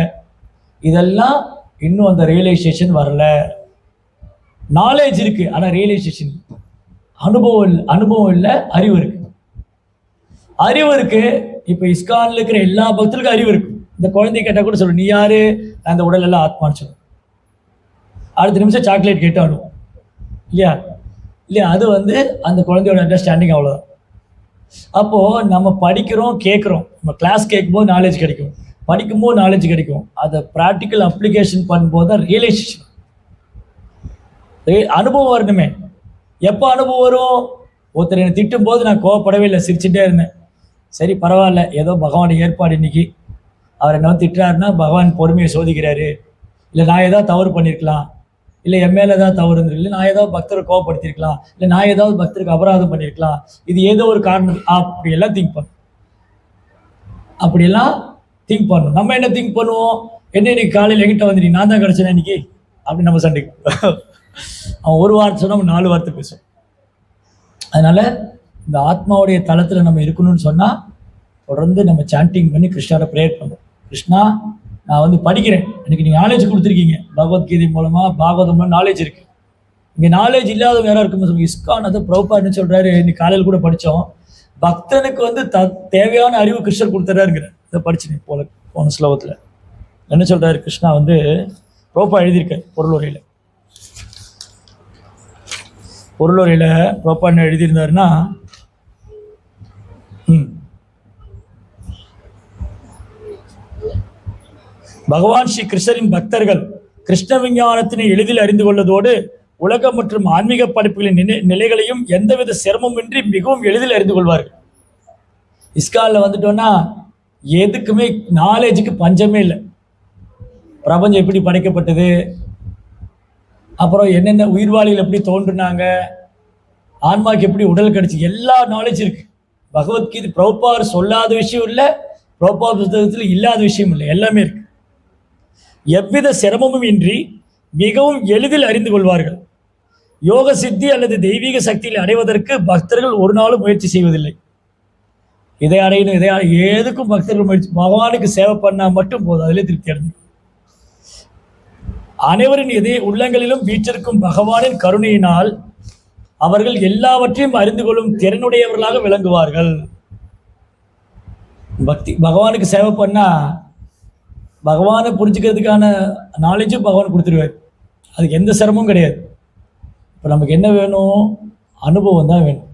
இதெல்லாம் இன்னும் அந்த ரியலைசேஷன் வரல. நாலேஜ் இருக்கு, ஆனால் ரியலைசேஷன், அனுபவம் இல்லை, அறிவு இருக்கு. அறிவு இருக்கு. இப்போ இஸ்கான்ல இருக்கிற எல்லா பக்தர்களுக்கும் அறிவு இருக்கு. இந்த குழந்தை கேட்டால் கூட சொல்லு, நீ யாரு, அந்த உடல் எல்லாம் ஆத்மான்னு சொல்லு. அடுத்த நிமிஷம் சாக்லேட் கேட்டாலும் இல்லையா, அது அந்த குழந்தையோட அண்டர்ஸ்டாண்டிங் அவ்வளோதான். அப்போது நம்ம படிக்கிறோம், கேட்குறோம், நம்ம கிளாஸ் கேட்கும்போது நாலேஜ் கிடைக்கும், படிக்கும்போது நாலேஜ் கிடைக்கும். அதை ப்ராக்டிக்கல் அப்ளிகேஷன் பண்ணும்போது தான் ரியலைசேஷன், அனுபவம் வரணுமே. எப்போ அனுபவம் வரும்? ஒருத்தர் என்னை திட்டும் போது நான் கோவப்படவே இல்லை, சிரிச்சுட்டே இருந்தேன், சரி பரவாயில்ல, ஏதோ பகவானுடைய ஏற்பாடு, இன்னைக்கு அவர் என்ன திட்டுறாருன்னா பகவான் பொறுமையை சோதிக்கிறாரு, இல்லை நான் ஏதாவது தவறு பண்ணியிருக்கலாம், இல்லை என் மேலே ஏதாவது தவறு இருந்திருக்கு, இல்லை நான் ஏதாவது பக்தரை கோவப்படுத்தியிருக்கலாம், இல்லை நான் ஏதாவது பக்தருக்கு அபராதம் பண்ணியிருக்கலாம், இது ஏதோ ஒரு காரணம். அப்படியெல்லாம் திங்க் பண்ணணும். நம்ம என்ன திங்க் பண்ணுவோம், என்ன இன்னைக்கு காலையில் எங்கிட்ட வந்துட்டு நான் தான் கிடச்சேன் இன்னைக்கு அப்படி நம்ம சண்டைக்கு அவன் ஒரு வார்த்தை சொன்னால் நம்ம 4 வார்த்தை பேசுவோம். அதனால இந்த ஆத்மாவுடைய தளத்தில் நம்ம இருக்கணும்னு சொன்னால் தொடர்ந்து நம்ம சாண்டிங் பண்ணி கிருஷ்ணாவை ப்ரேயர் பண்ணுறோம். கிருஷ்ணா, நான் படிக்கிறேன், எனக்கு நீங்கள் நாலேஜ் கொடுத்துருக்கீங்க, பகவத்கீதை மூலமாக, பாகவதம் மூலம் நாலேஜ் இருக்குது. இங்கே நாலேஜ் இல்லாதவங்க யாராக இருக்கும்போது சொல்லுங்கள். இஸ்கான் அதை பிரபுபாத் என்ன சொல்கிறாரு, இன்னைக்கு காலையில் கூட படித்தோம், பக்தனுக்கு தேவையான அறிவு கிருஷ்ணர் கொடுத்துறாருங்கிற. இதை படிச்சு போன ஸ்லோகத்தில் என்ன சொல்கிறாரு, கிருஷ்ணா பிரபுபாத் எழுதியிருக்காரு பொருளுரையில். பிரபுபாத் என்ன எழுதியிருந்தாருன்னா, பகவான் ஸ்ரீ கிருஷ்ணரின் பக்தர்கள் கிருஷ்ண விஞ்ஞானத்தினை எளிதில் அறிந்து கொள்வதோடு உலக மற்றும் ஆன்மீக படைப்புகளின் நிலைகளையும் எந்தவித சிரமமின்றி மிகவும் எளிதில் அறிந்து கொள்வார்கள். இஸ்கானில் வந்துட்டோன்னா எதுக்குமே நாலேஜுக்கு பஞ்சமே இல்லை. பிரபஞ்சம் எப்படி படைக்கப்பட்டது, அப்புறம் என்னென்ன உயிர்வாளிகள் எப்படி தோன்றுனாங்க, ஆன்மாவுக்கு எப்படி உடல் கிடைச்சி, எல்லா நாலேஜ் இருக்கு. பகவத்கீதை பிரபுபாத் சொல்லாத விஷயம் இல்லை, பிரபுபாத் புத்தகத்தில் இல்லாத விஷயம் இல்லை, எல்லாமே இருக்கு. எவ்வித சிரமமும் இன்றி மிகவும் எளிதில் அறிந்து கொள்வார்கள். யோக சித்தி அல்லது தெய்வீக சக்தியை அடைவதற்கு பக்தர்கள் ஒரு நாளும் முயற்சி செய்வதில்லை. இதை அடையணும், எதுக்கும் பக்தர்கள் முயற்சி, பகவானுக்கு சேவை பண்ணால் மட்டும் போதும், அதிலே திருப்தி அடைஞ்சு. அனைவரின் உள்ளங்களிலும் வீற்றிருக்கும் பகவானின் கருணையினால் அவர்கள் எல்லாவற்றையும் அறிந்து கொள்ளும் திறனுடையவர்களாக விளங்குவார்கள். பகவானுக்கு சேவை பண்ணா பகவானை புரிஞ்சுக்கிறதுக்கான நாலேஜும் பகவான் கொடுத்துருவார். அதுக்கு எந்த சிரமமும் கிடையாது. இப்போ நமக்கு என்ன வேணும்? அனுபவம் தான் வேணும்.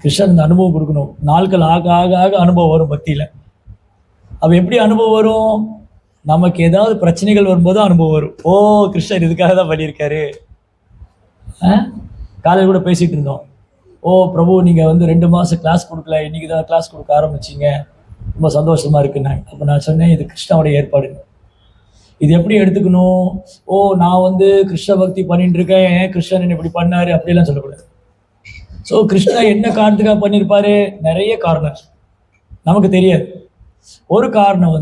கிருஷ்ணன் இந்த அனுபவம் கொடுக்கணும். நாட்கள் ஆக ஆக ஆக அனுபவம் வரும் பக்தியில். அப்போ எப்படி அனுபவம் வரும்? நமக்கு ஏதாவது பிரச்சனைகள் வரும்போது அனுபவம் வரும். ஓ, கிருஷ்ணர் இதுக்காக தான் பண்ணியிருக்காரு. காலையில் கூட பேசிகிட்டு இருந்தோம். ஓ பிரபு, நீங்கள் 2 மாதம் கிளாஸ் கொடுக்கல, இன்றைக்கி தான் கிளாஸ் கொடுக்க ஆரம்பிச்சிங்க, ரொம்ப சந்தோஷமாக இருக்குன்னாங்க. அப்போ நான் சொன்னேன், இது கிருஷ்ணாவுடைய ஏற்பாடு. இது எப்படி எடுத்துக்கணும்? ஓ, நான் கிருஷ்ண பக்தி பண்ணிட்டு இருக்கேன், கிருஷ்ணன் இப்படி பண்ணாரு அப்படிலாம் சொல்லக்கூடாது. ஸோ கிருஷ்ணா என்ன காரணத்துக்காக பண்ணியிருப்பாரு? நிறைய காரணம் நமக்கு தெரியாது. ஒரு காரணம்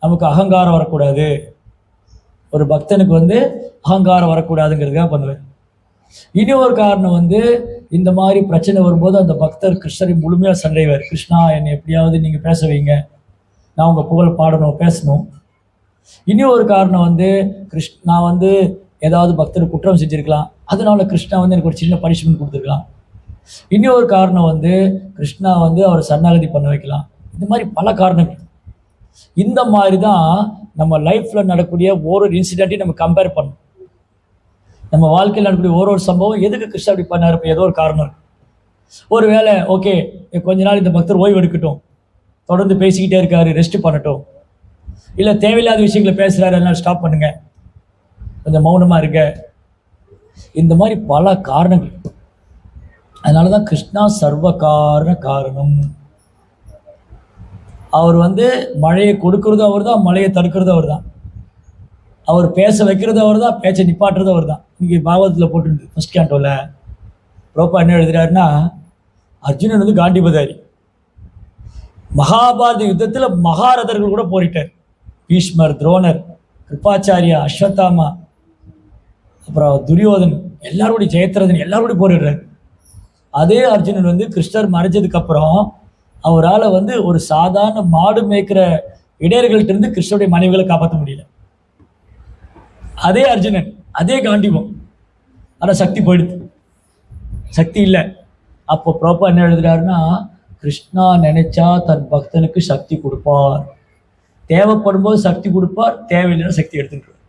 நமக்கு அகங்காரம் வரக்கூடாது. ஒரு பக்தனுக்கு அகங்காரம் வரக்கூடாதுங்கிறதுக்காக பண்ணுவேன். இனி ஒரு காரணம் இந்த மாதிரி பிரச்சனை வரும்போது அந்த பக்தர் கிருஷ்ணரை முழுமையாக சண்டைவார். கிருஷ்ணா, என்னை எப்படியாவது நீங்கள் பேச வைங்க, நான் உங்கள் புகழ் பாடணும், பேசணும். இனி ஒரு காரணம் நான் ஏதாவது பக்தர் குற்றம் செஞ்சுருக்கலாம், அதனால கிருஷ்ணா எனக்கு ஒரு சின்ன பனிஷ்மெண்ட் கொடுத்துருக்கலாம். இனி ஒரு காரணம் கிருஷ்ணா அவரை சரணாகதி பண்ண வைக்கலாம். இந்த மாதிரி பல காரணங்கள். இந்த மாதிரி தான் நம்ம லைஃப்பில் நடக்கக்கூடிய ஒரு இன்சிடென்ட்டையும் நம்ம கம்பேர் பண்ணணும். நம்ம வாழ்க்கையில் நடக்கக்கூடிய ஒரு சம்பவம் எதுக்கு கிருஷ்ணா அப்படி பண்ணார்? இப்போ ஏதோ ஒரு காரணம் இருக்கு. ஒரு வேளை ஓகே, கொஞ்ச நாள் இந்த பக்தர் ஓய்வு எடுக்கட்டும், தொடர்ந்து பேசிக்கிட்டே இருக்காரு, ரெஸ்ட் பண்ணட்டும். இல்லை தேவையில்லாத விஷயங்களை பேசுகிறாரு, அதனால ஸ்டாப் பண்ணுங்க, கொஞ்சம் மௌனமாக இருங்க. இந்த மாதிரி பல காரணங்கள். அதனால தான் கிருஷ்ணா சர்வ காரணம். அவர் மழையை கொடுக்கறதும் அவர் தான், மழையை தடுக்கிறதும் அவர் தான். அவர் பேச வைக்கிறது அவர் தான், பேச்சை நிப்பாட்டுறது அவர் தான். இங்கே பாகவதத்தில் போட்டுருந்து ஃபர்ஸ்ட் கேண்டோவில் ப்ரோப்பா என்ன எழுதுறாருன்னா, அர்ஜுனன் காண்டிபதாரி. மகாபாரத யுத்தத்தில் மகாரதர்கள் கூட போரிட்டார். பீஷ்மர், துரோணர், கிருபாச்சாரியா, அஸ்வத்தாமா, அப்புறம் துரியோதன், எல்லாரோடைய ஜெயத்ரதன், எல்லாரோடையும் போரிடுறாரு. அதே அர்ஜுனன் கிருஷ்ணர் மறைஞ்சதுக்கப்புறம் அவரால் ஒரு சாதாரண மாடு மேய்க்கிற இடையர்கள்ட்ட இருந்து கிருஷ்ணருடைய மனைவிகளை காப்பாற்ற முடியல. அதே அர்ஜுனன், அதே காண்டிபம். ஆனால் சக்தி போயிடுது, சக்தி இல்லை. அப்போ ப்ராப்பா என்ன எழுதுறாருன்னா, கிருஷ்ணா நினைச்சா தன் பக்தனுக்கு சக்தி கொடுப்பார், தேவைப்படும் போது சக்தி கொடுப்பார், தேவையில்லைன்னா சக்தி எடுத்துட்டுருவார்.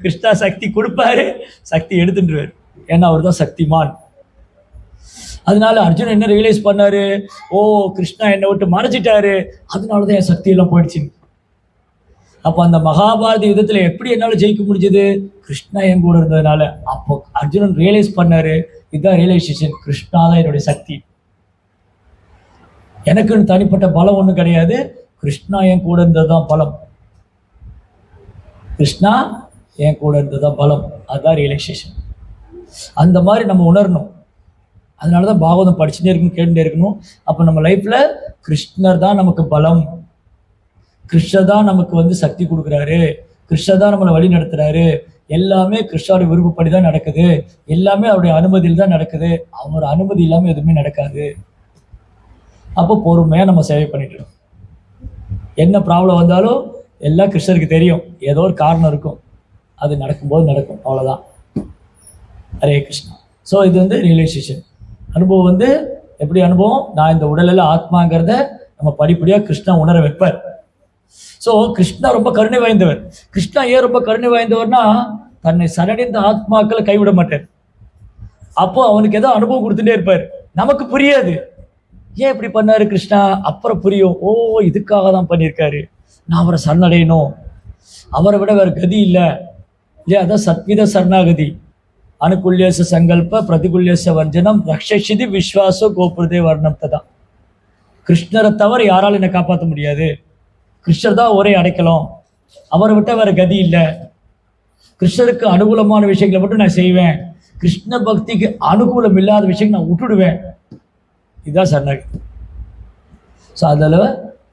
கிருஷ்ணா சக்தி கொடுப்பாரு, சக்தி எடுத்துட்டுருவார். ஏன்னா அவர் தான் சக்திமான். அதனால அர்ஜுனன் என்ன ரியலைஸ் பண்ணாரு? ஓ, கிருஷ்ணா என்னை விட்டு மறைச்சிட்டாரு, அதனாலதான் என் சக்தி எல்லாம் போயிடுச்சு. அப்போ அந்த மகாபாரத யுத்தத்தில் எப்படி என்னால் ஜெயிக்க முடிஞ்சது? கிருஷ்ணா என் கூட இருந்ததுனால. அப்போ அர்ஜுனன் ரியலைஸ் பண்ணாரு, இதுதான் ரியலைசேஷன், கிருஷ்ணா தான் என்னுடைய சக்தி. எனக்குன்னு தனிப்பட்ட பலம் ஒன்றும் கிடையாது, கிருஷ்ணா என் கூட இருந்தது தான் பலம். கிருஷ்ணா என் கூட இருந்தது தான் பலம், அதுதான் ரியலைசேஷன். அந்த மாதிரி நம்ம உணரணும். அதனால தான் பாகவதம் படிச்சுட்டே இருக்கணும், கேட்டுட்டே இருக்கணும். அப்போ நம்ம லைஃப்பில் கிருஷ்ணர் தான் நமக்கு பலம், கிருஷ்ணர் தான் நமக்கு சக்தி கொடுக்குறாரு, கிருஷ்ணர் தான் நம்மளை வழி நடத்துறாரு. எல்லாமே கிருஷ்ணாவுடைய விருப்பப்படி தான் நடக்குது, எல்லாமே அவருடைய அனுமதியில் தான் நடக்குது. அவர் அனுமதி இல்லாமல் எதுவுமே நடக்காது. அப்போ பொறுமையாக நம்ம சேவை பண்ணிட்டு, என்ன ப்ராப்ளம் வந்தாலும் எல்லாம் கிருஷ்ணருக்கு தெரியும், ஏதோ ஒரு காரணம் இருக்கும், அது நடக்கும்போது நடக்கும், அவ்வளோதான். ஹரே கிருஷ்ணா. ஸோ இது ரியலைசேஷன் அனுபவம். எப்படி அனுபவம்? நான் இந்த உடலெல்லாம் ஆத்மாங்கிறத நம்ம படிப்படியாக கிருஷ்ணா உணர வைப்பார். ஸோ கிருஷ்ணா ரொம்ப கருணை வாய்ந்தவர். கிருஷ்ணா ஏன் ரொம்ப கருணை வாய்ந்தவர்னா, தன்னை சரணடைந்த ஆத்மாக்களை கைவிட மாட்டார். அப்போ அவனுக்கு ஏதோ அனுபவம் கொடுத்துட்டே இருப்பார். நமக்கு புரியாது ஏன் இப்படி பண்ணாரு கிருஷ்ணா, அப்புறம் புரியும். ஓ, இதுக்காக தான் பண்ணியிருக்காரு, நான் அவரை சரணடையணும், அவரை விட வேற கதி இல்லை இல்லையா? அதான் சத்வித சரணாகதி. அனுகுல்யச சங்கல்ப பிரதிகுல்யச வர்ஜனம் ரக்ஷிதி விஸ்வாசோ கோபுரதே வர்ணம் ததா. கிருஷ்ணரை தவிர யாரால் என்னை காப்பாற்ற முடியாது, கிருஷ்ணர் தான் ஒரே அடைக்கலாம், அவரை விட்ட வேற கதி இல்லை. கிருஷ்ணருக்கு அனுகூலமான விஷயங்களை மட்டும் நான் செய்வேன், கிருஷ்ண பக்திக்கு அனுகூலம் இல்லாத விஷயங்கள் நான் விட்டுடுவேன். இதுதான் சரணாகதி. ஸோ அதில்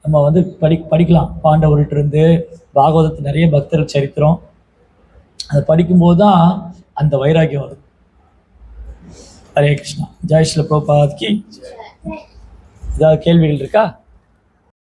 நம்ம படிக்கலாம். பாண்டவர்கிட்ட இருந்து பாகவதத்து நிறைய பக்தர்கள் சரித்திரம், அதை படிக்கும்போது தான் அந்த வைராக்கியம் வரும். ஹரே கிருஷ்ணா. ஜெய் ஸ்ரீல பிரபுபாத் கி. ஏதாவது கேள்விகள் இருக்கா?